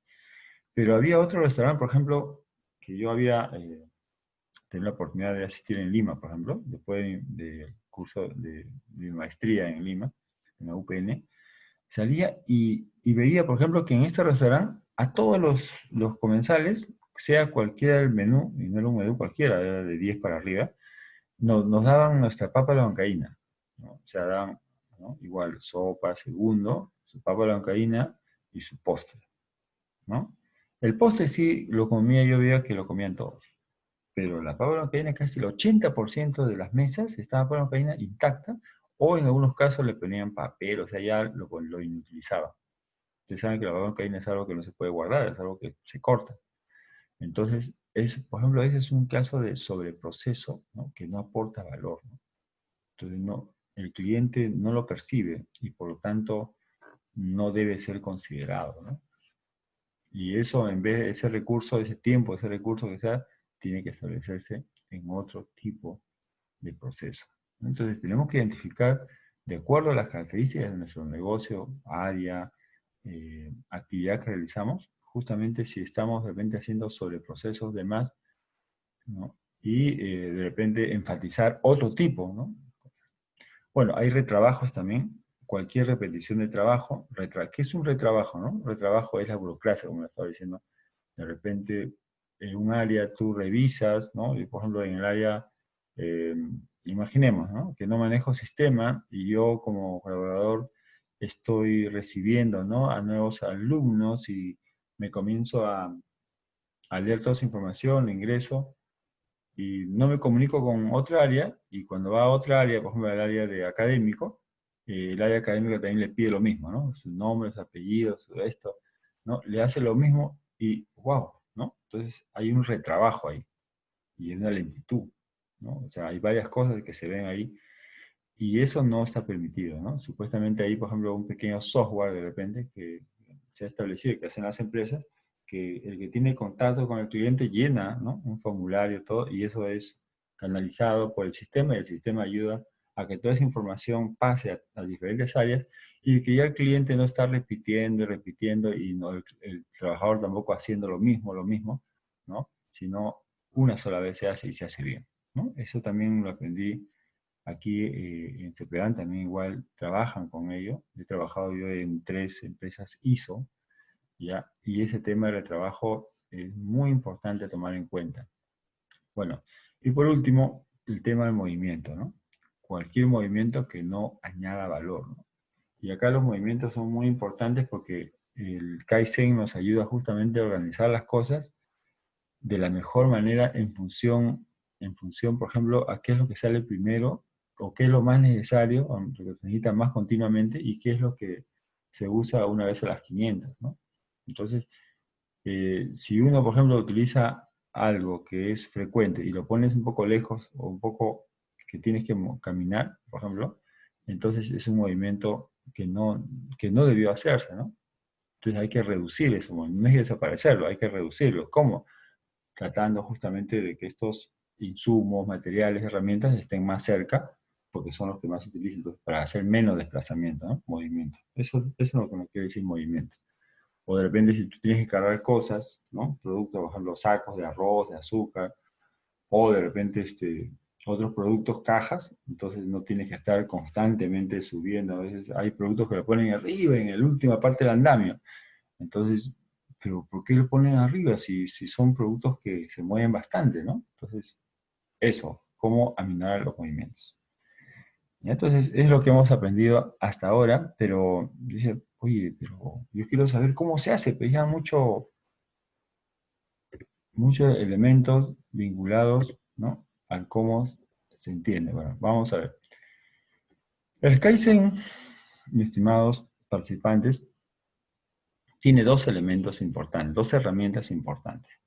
Pero había otro restaurante, por ejemplo, que yo había tenido la oportunidad de asistir en Lima, por ejemplo, después del curso de mi maestría en Lima, en la UPN, salía y veía, por ejemplo, que en este restaurante a todos los comensales, sea cualquiera el menú, y no era un menú cualquiera, era de 10 para arriba, nos daban nuestra papa a la huancaína, ¿no? O sea, daban, ¿no? Igual sopa, segundo, su papa a la huancaína y su postre, ¿no? El postre sí lo comía, yo veía que lo comían todos, pero la papa a la huancaína casi el 80% de las mesas estaba papa a la huancaína intacta, o en algunos casos le ponían papel, o sea, ya lo inutilizaban. Ustedes saben que la huancaína es algo que no se puede guardar, es algo que se corta. Entonces, por ejemplo, ese es un caso de sobreproceso, ¿no? Que no aporta valor, ¿no? Entonces, no, el cliente no lo percibe y por lo tanto no debe ser considerado, ¿no? Y eso, en vez de ese recurso, ese tiempo, ese recurso que sea, tiene que establecerse en otro tipo de proceso, ¿no? Entonces, tenemos que identificar, de acuerdo a las características de nuestro negocio, área, actividad que realizamos, justamente si estamos de repente haciendo sobreprocesos de más, ¿no? Y de repente enfatizar otro tipo, ¿no? Bueno, hay retrabajos también. Cualquier repetición de trabajo. ¿Qué es un retrabajo, no? Retrabajo es la burocracia, como le estaba diciendo. De repente, en un área tú revisas, ¿no? Y, por ejemplo, en el área, eh, imaginemos, ¿no? Que no manejo sistema y yo como colaborador estoy recibiendo, ¿no? A nuevos alumnos y me comienzo a leer toda esa información, ingreso y no me comunico con otra área, y cuando va a otra área, por ejemplo, el área de académico, el área académica también le pide lo mismo, ¿no? Sus nombres, apellidos, su esto, ¿no? Le hace lo mismo y wow, ¿no? Entonces hay un retrabajo ahí, y una lentitud, ¿no? O sea, hay varias cosas que se ven ahí, y eso no está permitido, ¿no? Supuestamente hay, por ejemplo, un pequeño software de repente que se ha establecido, que hacen las empresas, que el que tiene contacto con el cliente llena, ¿no? Un formulario, todo, y eso es canalizado por el sistema, y el sistema ayuda a que toda esa información pase a diferentes áreas, y que ya el cliente no está repitiendo y repitiendo, y no, el trabajador tampoco haciendo lo mismo, ¿no? Sino una sola vez se hace y se hace bien, ¿no? Eso también lo aprendí aquí en Cepedán, también igual trabajan con ello. He trabajado yo en 3 empresas ISO, ¿ya? Y ese tema del trabajo es muy importante tomar en cuenta. Bueno, y por último, el tema del movimiento, ¿no? Cualquier movimiento que no añada valor, ¿no? Y acá los movimientos son muy importantes porque el Kaizen nos ayuda justamente a organizar las cosas de la mejor manera en función, por ejemplo, a qué es lo que sale primero, o qué es lo más necesario, o lo que se necesita más continuamente, y qué es lo que se usa una vez a las 500, ¿no? Entonces, si uno, por ejemplo, utiliza algo que es frecuente y lo pones un poco lejos o un poco que tienes que caminar, por ejemplo, entonces es un movimiento que no debió hacerse, ¿no? Entonces hay que reducir eso, no es desaparecerlo, hay que reducirlo. ¿Cómo? Tratando justamente de que estos insumos, materiales, herramientas estén más cerca, porque son los que más se utilizan, entonces, para hacer menos desplazamiento, ¿no? Movimiento. Eso es lo que me quiere decir movimiento. O de repente si tú tienes que cargar cosas, ¿no? Productos, por ejemplo, sacos de arroz, de azúcar, o de repente otros productos, cajas, entonces no tienes que estar constantemente subiendo. A veces hay productos que lo ponen arriba, en la última parte del andamio. Entonces, pero ¿por qué lo ponen arriba si son productos que se mueven bastante, ¿no? Entonces, eso, cómo aminar los movimientos. ¿Ya? Entonces, es lo que hemos aprendido hasta ahora, pero dice, oye, pero yo quiero saber cómo se hace, pues ya muchos elementos vinculados, ¿no? Al cómo se entiende. Bueno, vamos a ver. El Kaizen, mis estimados participantes, tiene dos elementos importantes, dos herramientas importantes.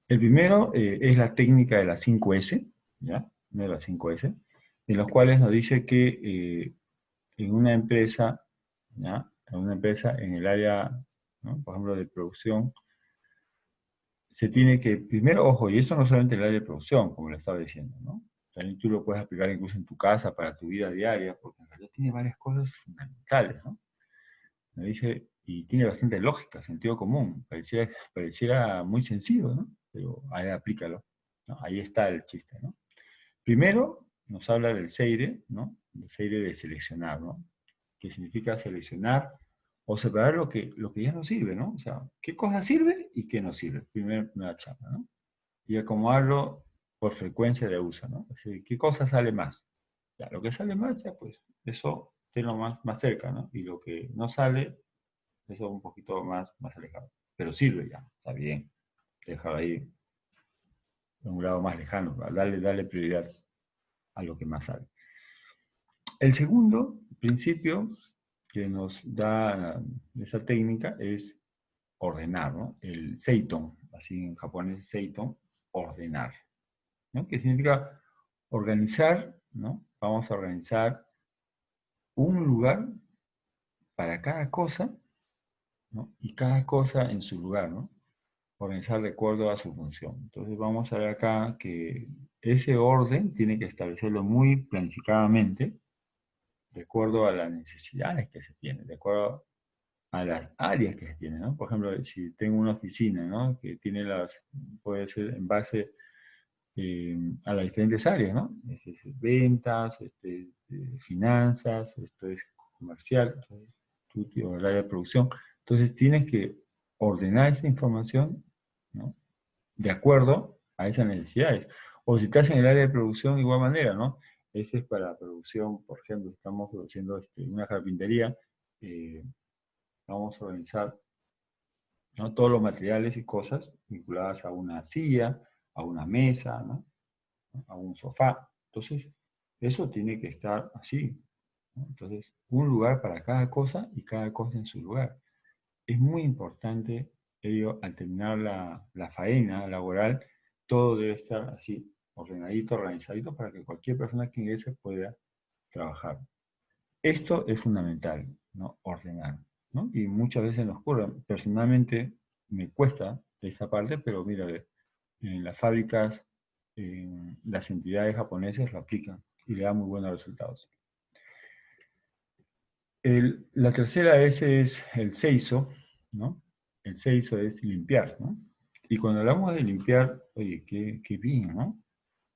El primero es la técnica de las 5S, ¿ya? De las 5S, de los cuales nos dice que en una empresa, ¿ya? En una empresa en el área, ¿no? Por ejemplo, de producción, se tiene que, primero, ojo, y esto no solamente en el área de producción, como le estaba diciendo, ¿no? También tú lo puedes aplicar incluso en tu casa, para tu vida diaria, porque en realidad tiene varias cosas fundamentales, ¿no? Me dice, y tiene bastante lógica, sentido común, pareciera muy sencillo, ¿no? Pero ahí aplícalo, ¿no? Ahí está el chiste, ¿no? Primero, nos habla del Seire, ¿no? El Seire de seleccionar, ¿no? Que significa seleccionar o separar lo que ya no sirve, ¿no? O sea, qué cosa sirve y qué no sirve. Primera chapa, ¿no? Y acomodarlo por frecuencia de uso, ¿no? Es decir, ¿qué cosa sale más? Ya, lo que sale más, ya pues, eso tenlo más cerca, ¿no? Y lo que no sale, eso un poquito más alejado. Pero sirve ya, está bien. Dejarlo ahí en un lado más lejano, darle prioridad a lo que más sale. El segundo principio que nos da esa técnica es ordenar, ¿no? El seiton, así en japonés seiton, ordenar, ¿no? Que significa organizar, ¿no? Vamos a organizar un lugar para cada cosa, ¿no? Y cada cosa en su lugar, ¿no? Organizar de acuerdo a su función. Entonces vamos a ver acá que ese orden tiene que establecerlo muy planificadamente, de acuerdo a las necesidades que se tienen, de acuerdo a las áreas que se tienen, ¿no? Por ejemplo, si tengo una oficina, ¿no? Que tiene puede ser en base a las diferentes áreas, ¿no? Ventas, finanzas, esto es comercial, o el área de producción. Entonces tienes que ordenar esta información, ¿no? De acuerdo a esas necesidades. O si estás en el área de producción, de igual manera, ¿no? Ese es para producción, por ejemplo, estamos produciendo una carpintería, vamos a organizar, ¿no? Todos los materiales y cosas vinculadas a una silla, a una mesa, ¿no? A un sofá. Entonces, eso tiene que estar así, ¿no? Entonces, un lugar para cada cosa y cada cosa en su lugar. Es muy importante ello, al terminar la faena laboral, todo debe estar así, ordenadito, organizadito, para que cualquier persona que ingrese pueda trabajar. Esto es fundamental, ¿no? Ordenar, ¿no? Y muchas veces nos ocurre. Personalmente me cuesta esta parte, pero mira, en las fábricas, en las entidades japonesas lo aplican y le dan muy buenos resultados. La tercera es el seiso, ¿no? El seiso es limpiar, ¿no? Y cuando hablamos de limpiar, oye, qué bien, ¿no?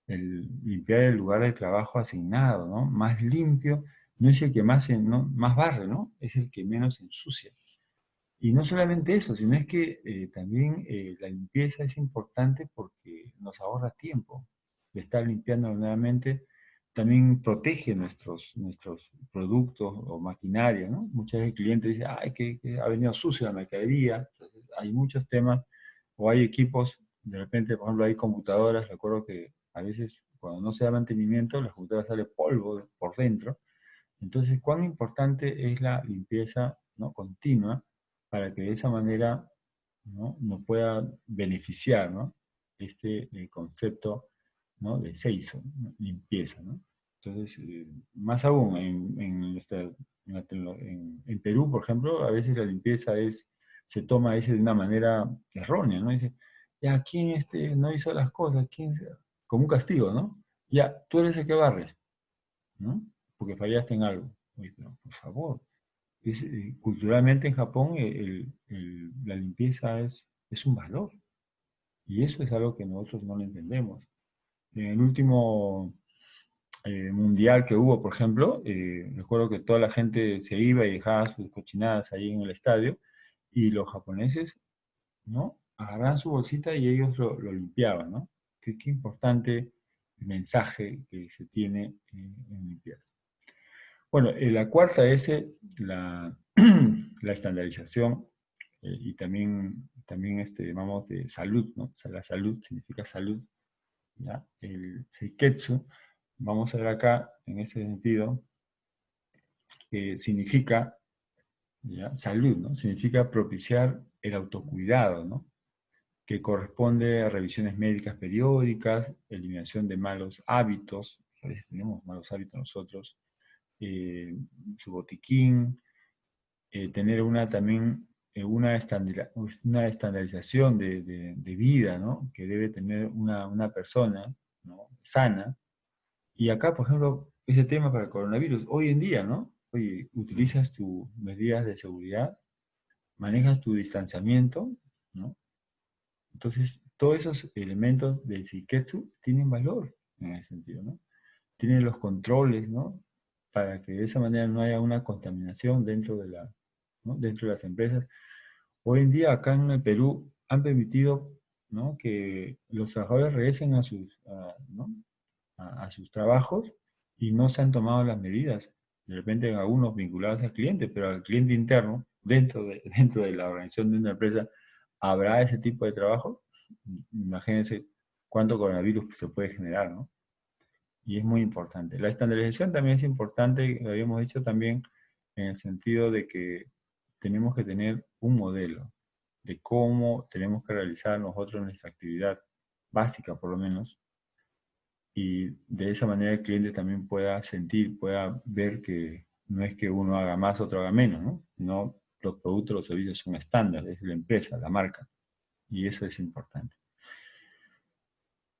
Limpiar el lugar de trabajo asignado, ¿no? Más limpio, no es el que más barre, ¿no? Es el que menos ensucia. Y no solamente eso, sino es que también la limpieza es importante porque nos ahorra tiempo. De estar limpiando nuevamente también protege nuestros productos o maquinaria, ¿no? Muchas veces el cliente dice, ay, que ha venido sucia la mercadería. Entonces, hay muchos temas, o hay equipos, de repente, por ejemplo, hay computadoras, recuerdo que a veces cuando no se da mantenimiento, las computadoras sale polvo por dentro. Entonces, cuán importante es la limpieza, ¿no? Continua, para que de esa manera, ¿no? Nos pueda beneficiar, ¿no? este concepto, ¿no?, de seiso, ¿no?, limpieza, ¿no? Entonces, más aún, en Perú, por ejemplo, a veces la limpieza se toma de una manera errónea, ¿no? Dice, ya, ¿quién no hizo las cosas? Como un castigo, ¿no? Ya, tú eres el que barres, ¿no? Porque fallaste en algo. Oye, pero por favor, culturalmente en Japón la limpieza es un valor. Y eso es algo que nosotros no lo entendemos. En el último mundial que hubo, por ejemplo, recuerdo que toda la gente se iba y dejaba sus cochinadas ahí en el estadio, y los japoneses, ¿no?, agarraban su bolsita y ellos lo limpiaban, ¿no? Qué importante mensaje que se tiene en limpieza. Bueno, la cuarta es la, la estandarización, y también llamamos de salud, ¿no? O sea, la salud significa salud, ¿ya? El seiketsu, vamos a ver acá, en este sentido, significa, ¿ya?, salud, ¿no? Significa propiciar el autocuidado, ¿no?, que corresponde a revisiones médicas periódicas, eliminación de malos hábitos, a veces tenemos malos hábitos nosotros, su botiquín, tener también una estandarización de vida, ¿no?, que debe tener una persona, ¿no?, sana. Y acá, por ejemplo, ese tema para el coronavirus, hoy en día, ¿no? Oye, utilizas tus medidas de seguridad, manejas tu distanciamiento, ¿no? Entonces, todos esos elementos del Seiketsu tienen valor en ese sentido, ¿no? Tienen los controles, ¿no?, para que de esa manera no haya una contaminación dentro ¿no?, dentro de las empresas. Hoy en día, acá en el Perú, han permitido, ¿no?, que los trabajadores regresen ¿no?, a sus trabajos y no se han tomado las medidas. De repente, algunos vinculados al cliente, pero al cliente interno, dentro de la organización de una empresa, ¿habrá ese tipo de trabajo? Imagínense cuánto coronavirus se puede generar, ¿no? Y es muy importante. La estandarización también es importante, lo habíamos dicho también, en el sentido de que tenemos que tener un modelo de cómo tenemos que realizar nosotros nuestra actividad básica, por lo menos, y de esa manera el cliente también pueda sentir, pueda ver que no es que uno haga más, otro haga menos, ¿no? No, los productos, los servicios son estándar, es la empresa, la marca, y eso es importante.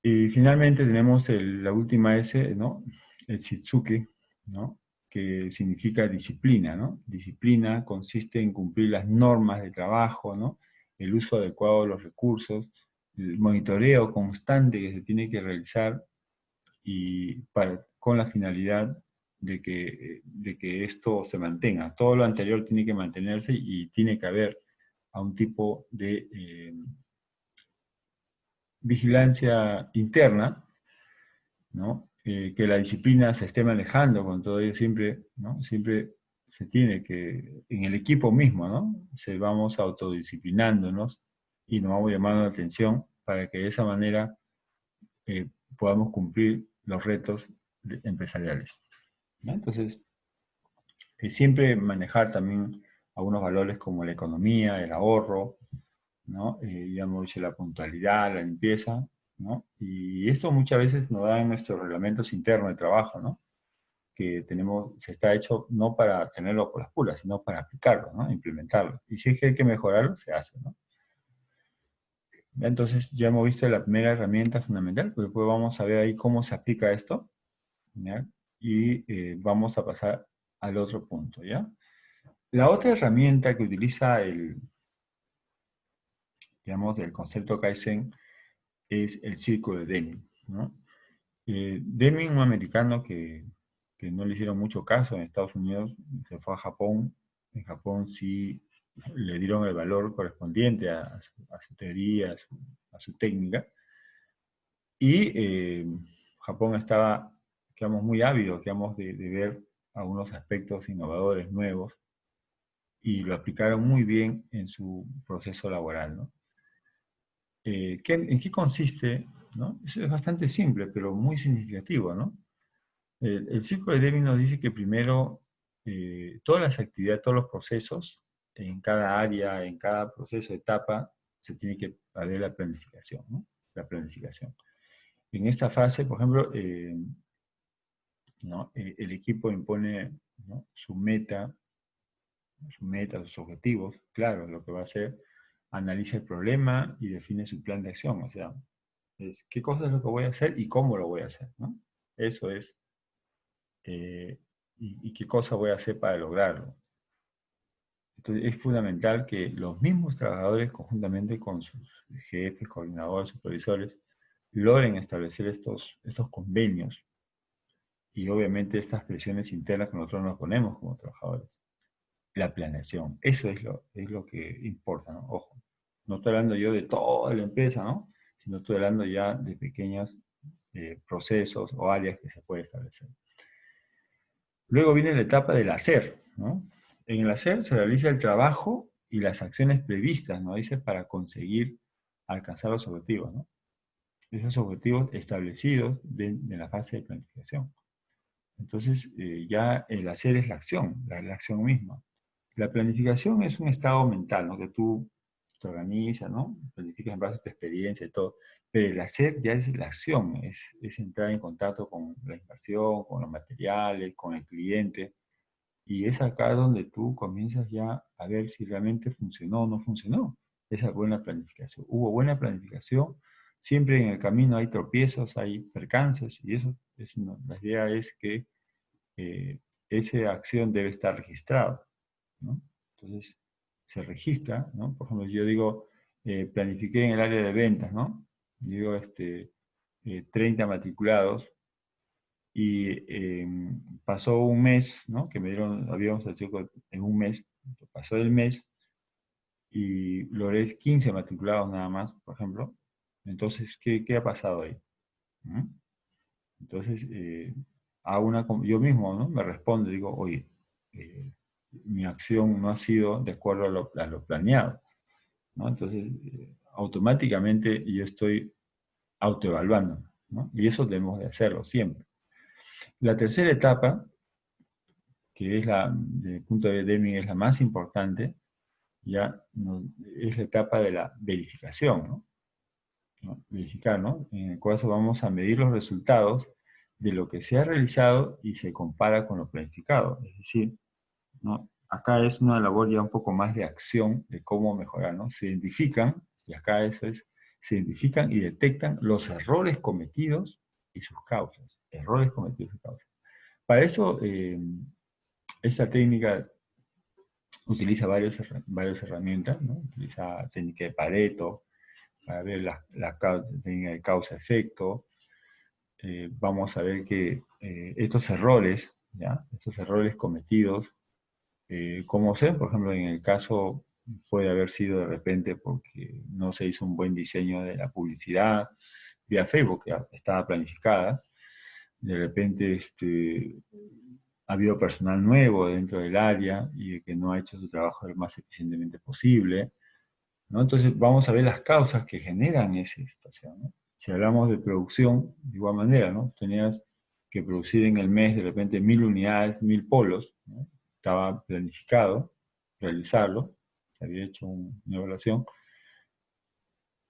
Y finalmente tenemos la última S, ¿no?, el Shitsuke, ¿no?, que significa disciplina, ¿no? Disciplina consiste en cumplir las normas de trabajo, ¿no?, el uso adecuado de los recursos, el monitoreo constante que se tiene que realizar con la finalidad de que esto se mantenga. Todo lo anterior tiene que mantenerse y tiene que haber a un tipo de vigilancia interna, ¿no? Que la disciplina se esté manejando con todo ello siempre, ¿no? Siempre se tiene que, en el equipo mismo, ¿no?, vamos autodisciplinándonos y nos vamos llamando la atención para que de esa manera podamos cumplir los retos empresariales, ¿no? Entonces, siempre manejar también algunos valores como la economía, el ahorro, ¿no? Ya hemos dicho la puntualidad, la limpieza, ¿no? Y esto muchas veces nos da en nuestros reglamentos internos de trabajo, ¿no?, que se está hecho no para tenerlo por las puras, sino para aplicarlo, ¿no?, implementarlo. Y si es que hay que mejorarlo, se hace, ¿no? Entonces ya hemos visto la primera herramienta fundamental, pues después vamos a ver ahí cómo se aplica esto, ¿ya? Y vamos a pasar al otro punto, ¿ya? La otra herramienta que utiliza digamos, el concepto Kaizen es el círculo de Deming, ¿no? Deming, un americano que no le hicieron mucho caso en Estados Unidos, se fue a Japón. En Japón sí le dieron el valor correspondiente a su teoría, a su técnica. Y Japón estaba, digamos, muy ávido, digamos, de ver algunos aspectos innovadores, nuevos, y lo aplicaron muy bien en su proceso laboral, ¿no? ¿En qué consiste, ¿no? Eso es bastante simple, pero muy significativo, ¿no? El círculo de Deming nos dice que primero todas las actividades, todos los procesos, en cada área, en cada proceso, etapa, se tiene que hacer la planificación, ¿no? la planificación. En esta fase, por ejemplo, ¿no? El equipo impone, ¿no? su meta, sus objetivos, claro, lo que va a hacer, analiza el problema y define su plan de acción, o sea, es qué cosa es lo que voy a hacer y cómo lo voy a hacer, ¿no? Eso es, y qué cosa voy a hacer para lograrlo. Entonces, es fundamental que los mismos trabajadores, conjuntamente con sus jefes, coordinadores, supervisores, logren establecer estos convenios y obviamente estas presiones internas que nosotros nos ponemos como trabajadores. La planeación, eso es lo que importa, ¿no? Ojo, no estoy hablando yo de toda la empresa, ¿no? Sino estoy hablando ya de pequeños procesos o áreas que se puede establecer. Luego viene la etapa del hacer, ¿no? En el hacer se realiza el trabajo y las acciones previstas, ¿no? Dice, para conseguir alcanzar los objetivos, ¿no? Esos objetivos establecidos de la fase de planificación. Entonces, ya el hacer es la acción misma. La planificación es un estado mental, ¿no? Que tú te organizas, ¿no? Planificas en base a tu experiencia y todo. Pero el hacer ya es la acción, es entrar en contacto con la inversión, con los materiales, con el cliente. Y es acá donde tú comienzas ya a ver si realmente funcionó o no funcionó esa buena planificación. Hubo buena planificación, siempre en el camino hay tropiezos, hay percances, y eso la idea es que esa acción debe estar registrada, ¿no? Entonces, se registra, ¿no? Por ejemplo, yo digo, planifiqué en el área de ventas, ¿no? Digo, 30 matriculados, y pasó un mes, ¿no? Que me dieron, habíamos hecho en un mes, pasó el mes, y logré 15 matriculados nada más, por ejemplo. Entonces, ¿qué ha pasado ahí? ¿Mm? Entonces, yo mismo, ¿no? Me respondo, digo, oye, mi acción no ha sido de acuerdo a lo planeado, ¿no? Entonces, automáticamente yo estoy autoevaluando, ¿no? Y eso debemos de hacerlo siempre. La tercera etapa, que es desde el punto de vista de Deming, es la más importante, ya es la etapa de la verificación, ¿no? Verificar, ¿no? En el cual vamos a medir los resultados de lo que se ha realizado y se compara con lo planificado. Es decir, ¿no? Acá es una labor ya un poco más de acción, de cómo mejorar, ¿no? Se identifican, y acá eso es, se identifican y detectan los errores cometidos y sus causas. Errores cometidos y sus causas. Para eso, esta técnica utiliza varias herramientas, ¿no? Utiliza técnica de Pareto, para ver la técnica de causa-efecto. Vamos a ver que estos errores, ¿ya? Estos errores cometidos, como sé, por ejemplo, en el caso puede haber sido de repente porque no se hizo un buen diseño de la publicidad vía Facebook, que estaba planificada. De repente ha habido personal nuevo dentro del área y que no ha hecho su trabajo lo más eficientemente posible, ¿no? Entonces vamos a ver las causas que generan esa situación, ¿no? Si hablamos de producción, de igual manera, ¿no? Tenías que producir en el mes de repente 1000 unidades, 1000 polos, ¿no? Estaba planificado realizarlo, se había hecho una evaluación.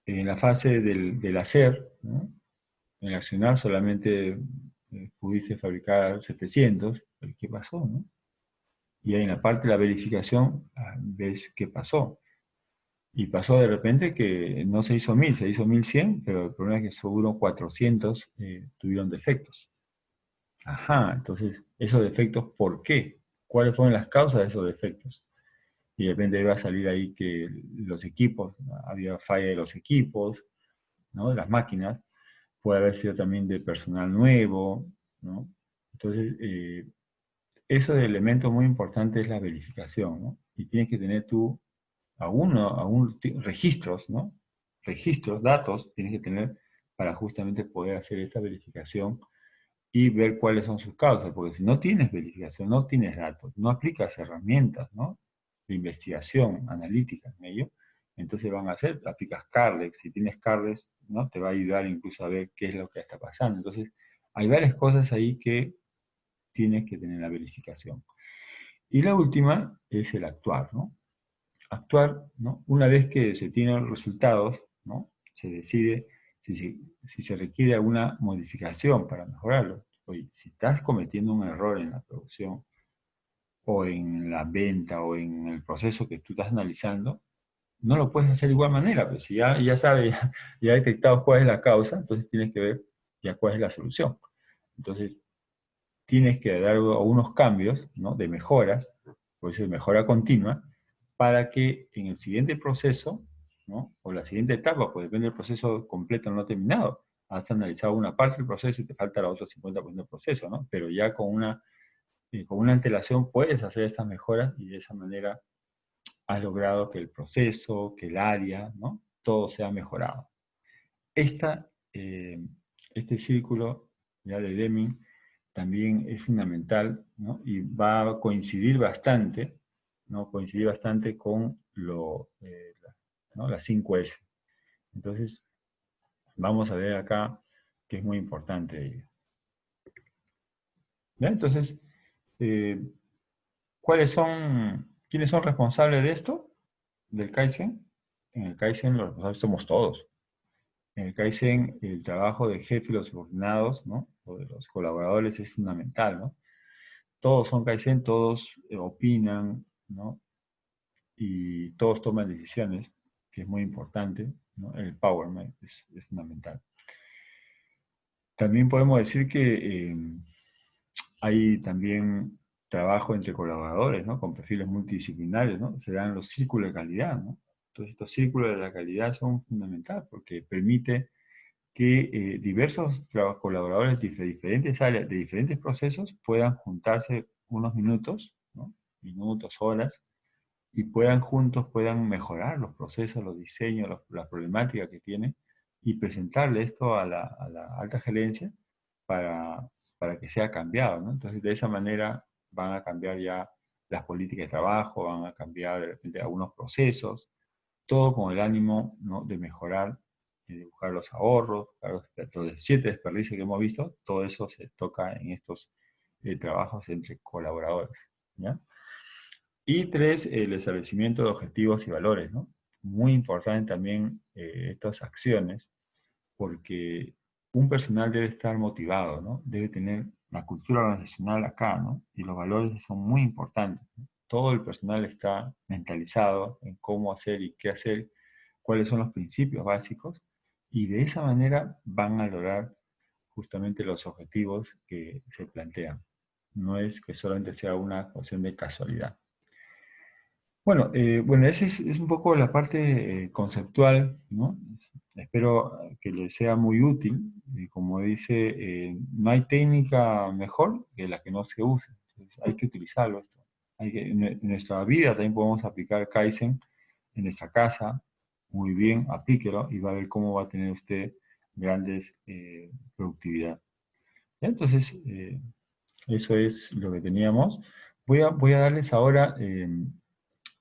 En la fase del hacer, ¿no? En el accionar solamente pudiste fabricar 700, ¿qué pasó, no? Y ahí en la parte de la verificación ves qué pasó. Y pasó de repente que no se hizo 1000, se hizo 1100, pero el problema es que seguro 400 tuvieron defectos. Ajá, entonces, esos defectos, ¿por qué? ¿Cuáles fueron las causas de esos defectos? Y de repente iba a salir ahí que los equipos, había falla de los equipos, ¿no? De las máquinas, puede haber sido también de personal nuevo, ¿no? Entonces, eso de elemento muy importante es la verificación, ¿no? Y tienes que tener tú registros, ¿no? Registros, datos, tienes que tener para justamente poder hacer esta verificación y ver cuáles son sus causas, porque si no tienes verificación, no tienes datos, no aplicas herramientas, ¿no? De investigación analítica en ello, entonces van a hacer, aplicas Cardex, si tienes Cardex, ¿no? Te va a ayudar incluso a ver qué es lo que está pasando. Entonces, hay varias cosas ahí que tienes que tener la verificación. Y la última es el actuar, ¿no? Actuar, ¿no? Una vez que se tienen los resultados, ¿no? Se decide si se requiere alguna modificación para mejorarlo. Oye, si estás cometiendo un error en la producción o en la venta o en el proceso que tú estás analizando, no lo puedes hacer de igual manera, pues si ya sabes, ya has detectado cuál es la causa, entonces tienes que ver ya cuál es la solución. Entonces, tienes que dar algunos cambios, ¿no? De mejoras, por eso es mejora continua, para que en el siguiente proceso, ¿no? O la siguiente etapa, pues depende del proceso completo no terminado. Has analizado una parte del proceso y te falta la otra 50% del proceso, ¿no? Pero ya con una antelación puedes hacer estas mejoras y de esa manera has logrado que el proceso, que el área, ¿no? Todo sea mejorado. Esta, eh, este círculo ya de Deming también es fundamental, ¿no? Y va a coincidir bastante, ¿no? Coincidir bastante con ¿no? Las 5S. Entonces, vamos a ver acá que es muy importante. ¿Ya? Entonces, eh, quiénes son responsables de esto? Del Kaizen. En el Kaizen los responsables somos todos. En el Kaizen el trabajo del jefe y los subordinados, ¿no? O de los colaboradores es fundamental, ¿no? Todos son Kaizen, todos opinan, ¿no? Y todos toman decisiones, que es muy importante, ¿no? El empowerment es fundamental. También podemos decir que hay también trabajo entre colaboradores, ¿no? Con perfiles multidisciplinarios, ¿no? Se dan los círculos de calidad, ¿no? Entonces estos círculos de la calidad son fundamentales porque permite que diversos colaboradores de diferentes áreas, de diferentes procesos, puedan juntarse unos minutos, ¿no? Minutos, horas, y puedan mejorar los procesos, los diseños, la problemática que tienen, y presentarle esto a la alta gerencia para, para que sea cambiado, ¿no? Entonces, de esa manera van a cambiar ya las políticas de trabajo, van a cambiar de repente algunos procesos, todo con el ánimo, ¿no? De mejorar, de buscar los ahorros, los 7 desperdicios que hemos visto, todo eso se toca en estos trabajos entre colaboradores, ¿ya? Y 3, el establecimiento de objetivos y valores, ¿no? Muy importante también estas acciones, porque un personal debe estar motivado, ¿no? Debe tener la cultura organizacional acá, ¿no? Y los valores son muy importantes, ¿no? Todo el personal está mentalizado en cómo hacer y qué hacer, cuáles son los principios básicos, y de esa manera van a lograr justamente los objetivos que se plantean. No es que solamente sea una cuestión de casualidad. Bueno, esa es un poco la parte conceptual, ¿no? Espero que les sea muy útil. Y como dice, no hay técnica mejor que la que no se use. Entonces, hay que utilizarlo esto. En nuestra vida también podemos aplicar Kaizen en nuestra casa. Muy bien, aplíquelo y va a ver cómo va a tener usted grandes productividad. ¿Ya? Entonces, eso es lo que teníamos. Voy a darles ahora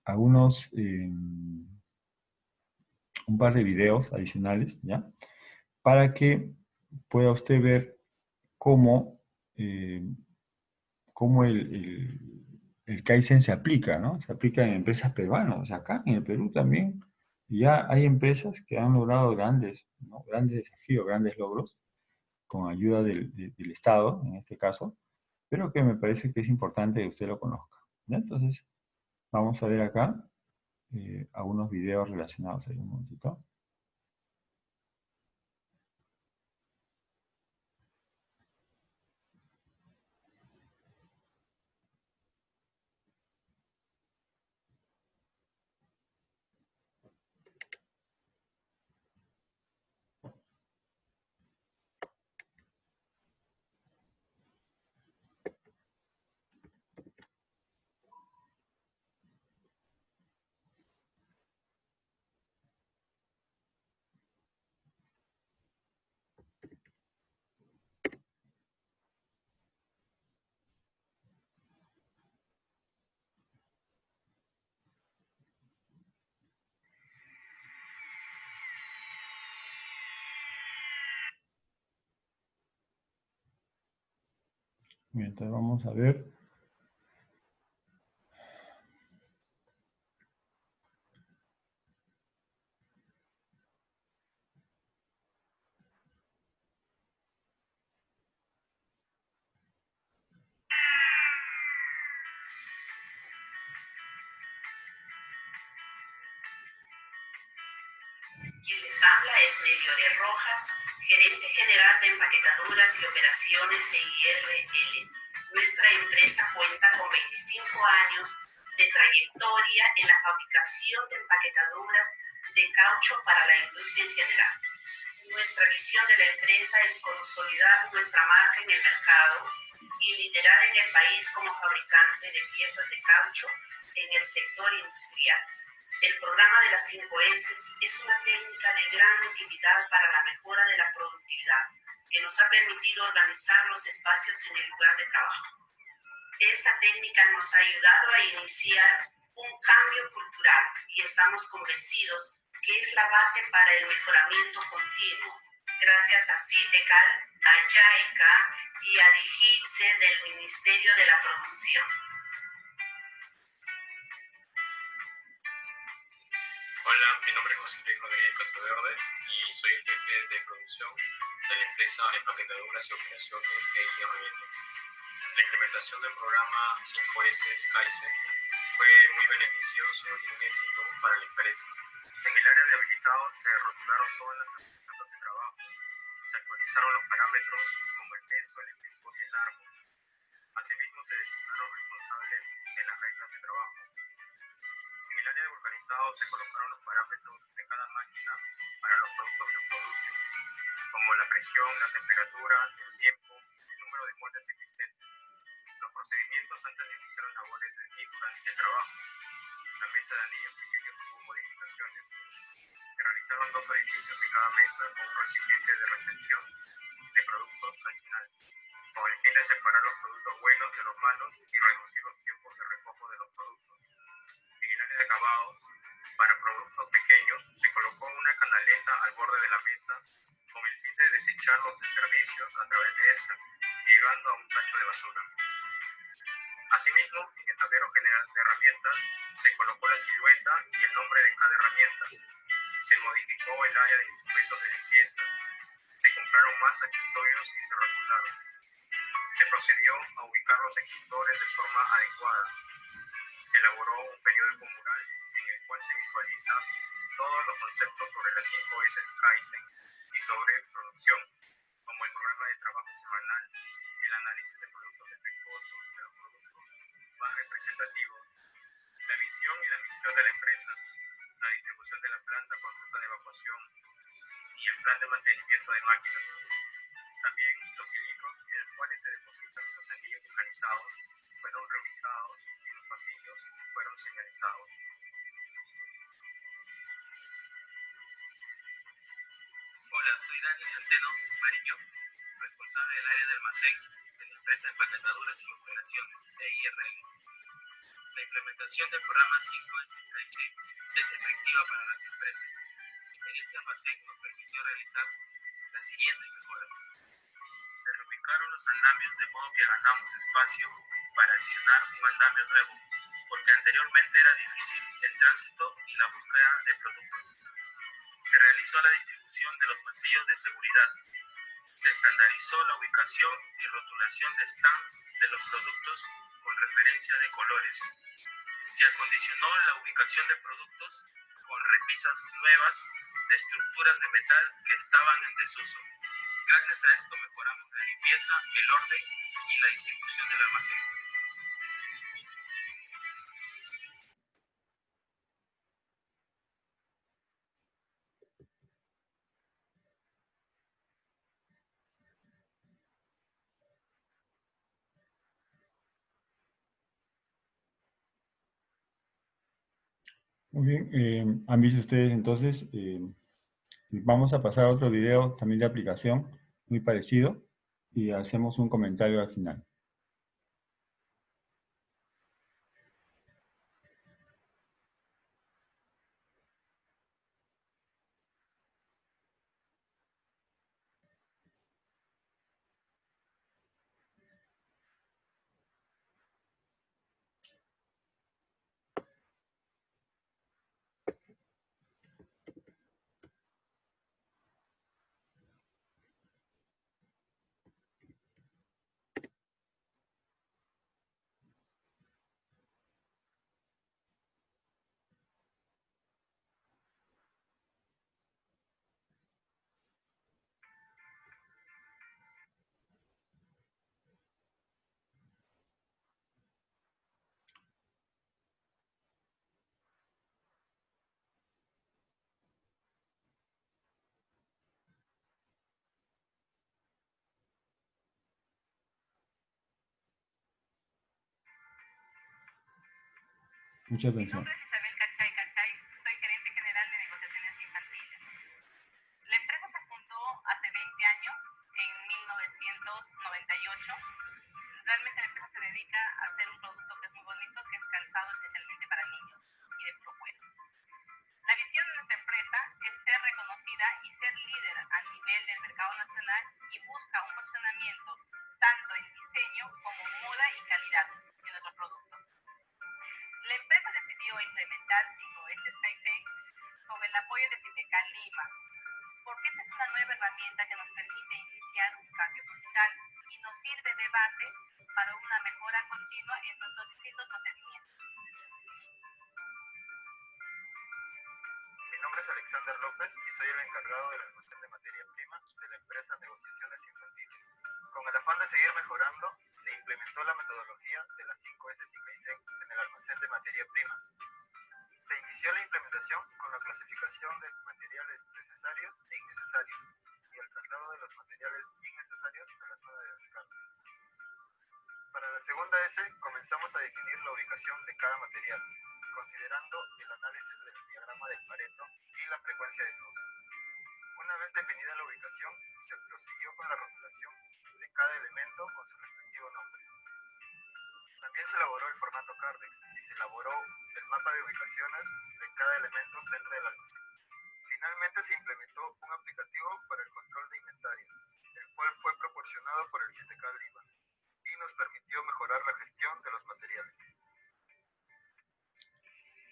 algunos, un par de videos adicionales, ¿ya? Para que pueda usted ver cómo, eh, cómo el Kaizen se aplica, ¿no? Se aplica en empresas peruanas. O sea, acá en el Perú también ya hay empresas que han logrado grandes, ¿no? Grandes desafíos, grandes logros, con ayuda del Estado, en este caso, pero que me parece que es importante que usted lo conozca, ¿ya? Entonces, vamos a ver acá algunos videos relacionados ahí un momentito. Bien, entonces vamos a ver. Quien les habla es Meriore Rojas, gerente general de empaquetaduras y operaciones EIRL. Nuestra empresa cuenta con 25 años de trayectoria en la fabricación de empaquetaduras de caucho para la industria en general. Nuestra visión de la empresa es consolidar nuestra marca en el mercado y liderar en el país como fabricante de piezas de caucho en el sector industrial. El programa de las 5 S es una técnica de gran utilidad para la mejora de la productividad, que nos ha permitido organizar los espacios en el lugar de trabajo. Esta técnica nos ha ayudado a iniciar un cambio cultural y estamos convencidos que es la base para el mejoramiento continuo, gracias a CITECAL, a JAICA y a DIGITSE del Ministerio de la Producción. Hola, mi nombre es José Luis Rodríguez Casaverde y soy el jefe de producción de la empresa Empaquetaduras y Operaciones EIRL. La implementación del programa 5S Kaizen fue muy beneficioso y un éxito para la empresa. En el área de habilitados se rotularon todas las herramientas de trabajo, se actualizaron los parámetros como el peso, el espesor y el largo. Asimismo, se designaron responsables de las reglas de trabajo. En el área de vulcanizado se colocaron los parámetros de cada máquina para los productos que producen, como la presión, la temperatura, el tiempo, el número de moldes existentes, los procedimientos antes de iniciar las labores y durante el trabajo. La mesa de anillos pequeños tuvo modificaciones. Se realizaron 2 orificios en cada mesa con un recipiente de recepción de productos al final, con el fin de separar los productos buenos de los malos y reducir los tiempos de recojo de los productos. En el área de acabado, para productos pequeños, se colocó una canaleta al borde de la mesa con el fin de desechar los desperdicios a través de esta, llegando a un tacho de basura. Asimismo, en el tablero general de herramientas, se colocó la silueta y el nombre de cada herramienta. Se modificó el área de instrumentos de limpieza. Se compraron más accesorios y se rotularon. Se procedió a ubicar los extintores de forma adecuada. Se elaboró un periódico mural en el cual se visualizan todos los conceptos sobre las 5S Kaizen y sobre producción, como el programa de trabajo semanal, el análisis de productos defectuosos, de los productos más representativos, la visión y la misión de la empresa, la distribución de la planta con ruta de evacuación y el plan de mantenimiento de máquinas. También los cilindros en los cuales se depositan los anillos vulcanizados fueron reubicados y los pasillos fueron señalizados. Hola, soy Dani Centeno Mariño, responsable del área de almacén de la empresa de empaquetaduras y operaciones EIRL. La implementación del programa 5S Kaizen es efectiva para las empresas. En este almacén nos permitió realizar las siguientes mejoras. Se reubicaron los andamios de modo que ganamos espacio para adicionar un andamio nuevo, porque anteriormente era difícil el tránsito y la búsqueda de productos. Se realizó la distribución de los pasillos de seguridad. Se estandarizó la ubicación y rotulación de stands de los productos con referencia de colores. Se acondicionó la ubicación de productos con repisas nuevas de estructuras de metal que estaban en desuso. Gracias a esto mejoramos la limpieza, el orden y la distribución del almacén. Muy bien, han visto ustedes entonces, vamos a pasar a otro video también de aplicación, muy parecido, y hacemos un comentario al final. Mucha Mi atención. nombre es Isabel Cachay Cachay, soy gerente general de negociaciones infantiles. La empresa se fundó hace 20 años, en 1998. Realmente la empresa se dedica a hacer un producto que es muy bonito, que es calzado especialmente para niños y de puro cuero. La visión de nuestra empresa es ser reconocida y ser líder a nivel del mercado nacional y busca un posicionamiento tanto en diseño como moda y calidad de nuestros productos. La empresa decidió implementar 5S Kaizen con el apoyo de Sindical Lima, porque esta es una nueva herramienta que nos permite iniciar un cambio cultural y nos sirve de base para una mejora continua en nuestros distintos procedimientos. Mi nombre es Alexander López y soy el encargado del almacén de materia prima de la empresa Negociaciones Infantiles. Con el afán de seguir mejorando, se implementó la metodología de las 5S Kaizen en el almacén de materia prima. Se inició la implementación con la clasificación de materiales necesarios e innecesarios y el traslado de los materiales innecesarios a la zona de descarte. Para la segunda S comenzamos a definir la ubicación de cada material, considerando el análisis del diagrama del Pareto y la frecuencia de su uso. Una vez definida la ubicación, se prosiguió con la rotulación de cada elemento con su respectivo nombre. También se elaboró el formato Cardex y se elaboró el mapa de ubicaciones de cada elemento dentro del almacén. Finalmente se implementó un aplicativo para el control de inventario, el cual fue proporcionado por el Sindical Lima y nos permitió mejorar la gestión de los materiales.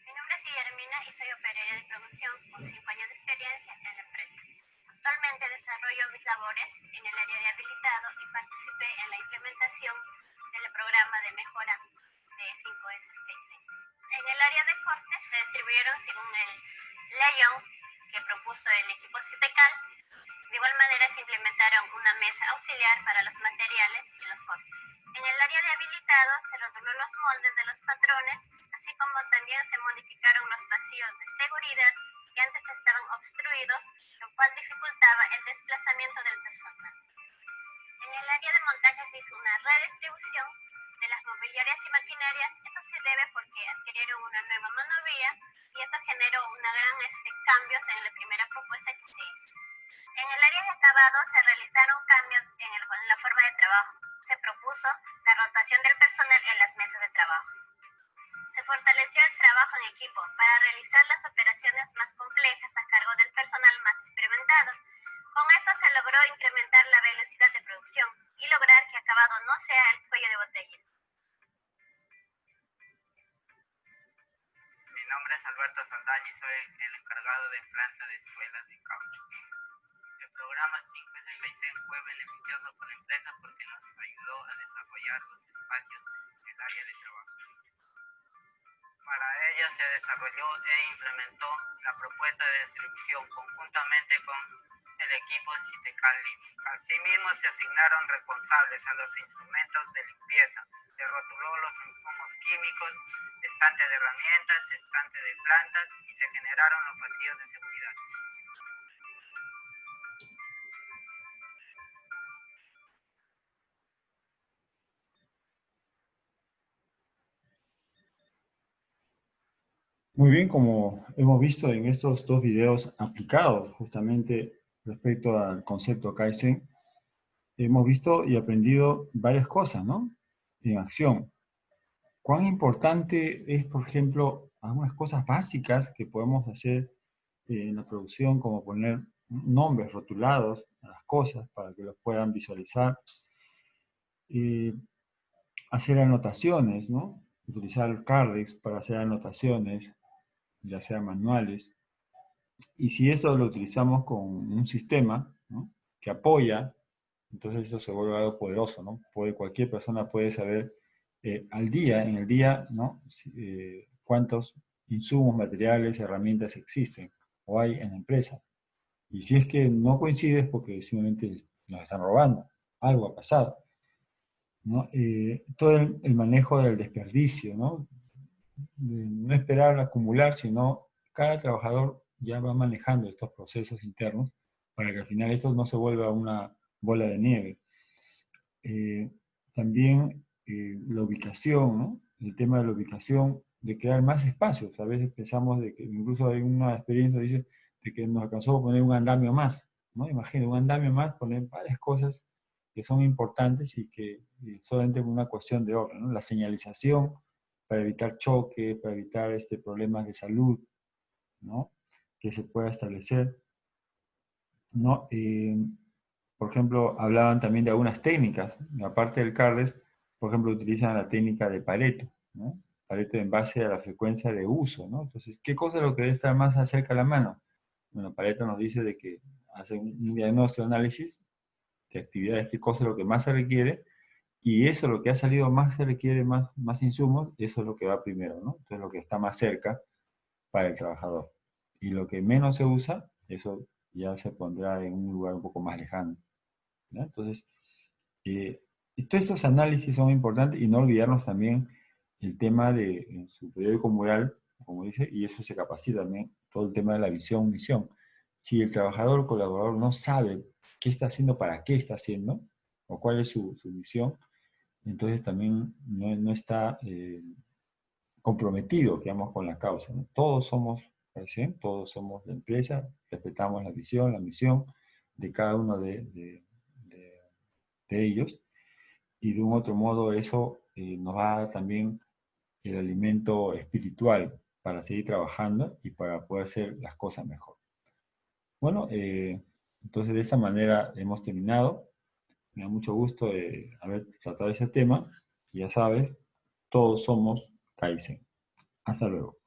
Mi nombre es Guillermina y soy operaria de producción con 5 años de experiencia en la empresa. Actualmente desarrollo mis labores en el área de habilitado y participé en la implementación del programa de mejora de 5S Kaizen. En el área de corte se distribuyeron según el layout que propuso el equipo Sindical. De igual manera se implementaron una mesa auxiliar para los materiales y los cortes. En el área de habilitado se rotuló los moldes de los patrones, así como también se modificaron los pasillos de seguridad que antes estaban obstruidos, lo cual dificultaba el desplazamiento del personal. En el área de montaje se hizo una redistribución de las mobiliarias y maquinarias. Esto se debe porque adquirieron una nueva manovía y esto generó una gran cambios en la primera propuesta que se hizo. En el área de acabado se realizaron cambios en la forma de trabajo. Se propuso la rotación del personal en las mesas de trabajo. Se fortaleció el trabajo en equipo para realizar las operaciones más complejas a cargo del personal más experimentado. Con esto se logró incrementar la velocidad de producción y lograr que acabado no sea el cuello de botella. Mi nombre es Alberto Saldaña y soy el encargado de planta de suelas de caucho. El programa 5S Kaizen fue beneficioso para la empresa porque nos ayudó a desarrollar los espacios en el área de trabajo. Para ella se desarrolló e implementó la propuesta de distribución conjuntamente con el equipo Sindical Lima. Asimismo se asignaron responsables a los instrumentos de limpieza. Se rotuló los insumos químicos, estante de herramientas, estante de plantas y se generaron los pasillos de seguridad. Muy bien, como hemos visto en estos dos videos aplicados justamente respecto al concepto Kaizen, hemos visto y aprendido varias cosas, ¿no? En acción. Cuán importante es, por ejemplo, algunas cosas básicas que podemos hacer en la producción, como poner nombres rotulados a las cosas para que los puedan visualizar. Hacer anotaciones, ¿no? Utilizar el Cardex para hacer anotaciones, ya sean manuales. Y si esto lo utilizamos con un sistema, ¿no?, que apoya, entonces eso se vuelve algo poderoso, ¿no? Cualquier persona puede saber en el día, ¿no?, cuántos insumos, materiales, herramientas existen o hay en la empresa. Y si es que no coincide es porque simplemente nos están robando, algo ha pasado, ¿no? Todo el manejo del desperdicio, ¿no? No esperar acumular, sino cada trabajador ya va manejando estos procesos internos para que al final esto no se vuelva una bola de nieve. También la ubicación, ¿no? El tema de la ubicación de crear más espacios. A veces pensamos de que, incluso hay una experiencia, dice, de que nos alcanzó poner un andamio más, ¿no? Imagina, un andamio más, poner varias cosas que son importantes y que solamente es una cuestión de orden, ¿no? La señalización para evitar choque, para evitar problemas de salud, ¿no? Que se pueda establecer, ¿no? Por ejemplo, hablaban también de algunas técnicas, aparte del CARDES, por ejemplo, utilizan la técnica de Pareto, ¿no? Pareto en base a la frecuencia de uso, ¿no? Entonces, ¿qué cosa es lo que debe estar más cerca de la mano? Bueno, Pareto nos dice de que hace un diagnóstico, análisis de actividades, qué cosa es lo que más se requiere, y eso, lo que ha salido más se requiere, más insumos, eso es lo que va primero, ¿no? Entonces, lo que está más cerca para el trabajador. Y lo que menos se usa, eso ya se pondrá en un lugar un poco más lejano, ¿no? Entonces, y todos estos análisis son importantes y no olvidarnos también el tema de en su periódico mural, como dice, y eso se capacita también, todo el tema de la visión, misión. Si el trabajador o colaborador no sabe qué está haciendo, para qué está haciendo, o cuál es su misión, entonces también no está comprometido, digamos, con la causa, ¿no? Todos somos, ¿sí? Todos somos la empresa, respetamos la visión, la misión de cada uno de ellos, y de un otro modo eso nos da también el alimento espiritual para seguir trabajando y para poder hacer las cosas mejor. Bueno, entonces de esta manera hemos terminado. Me da mucho gusto haber tratado ese tema. Y ya sabes, todos somos Kaizen. Hasta luego.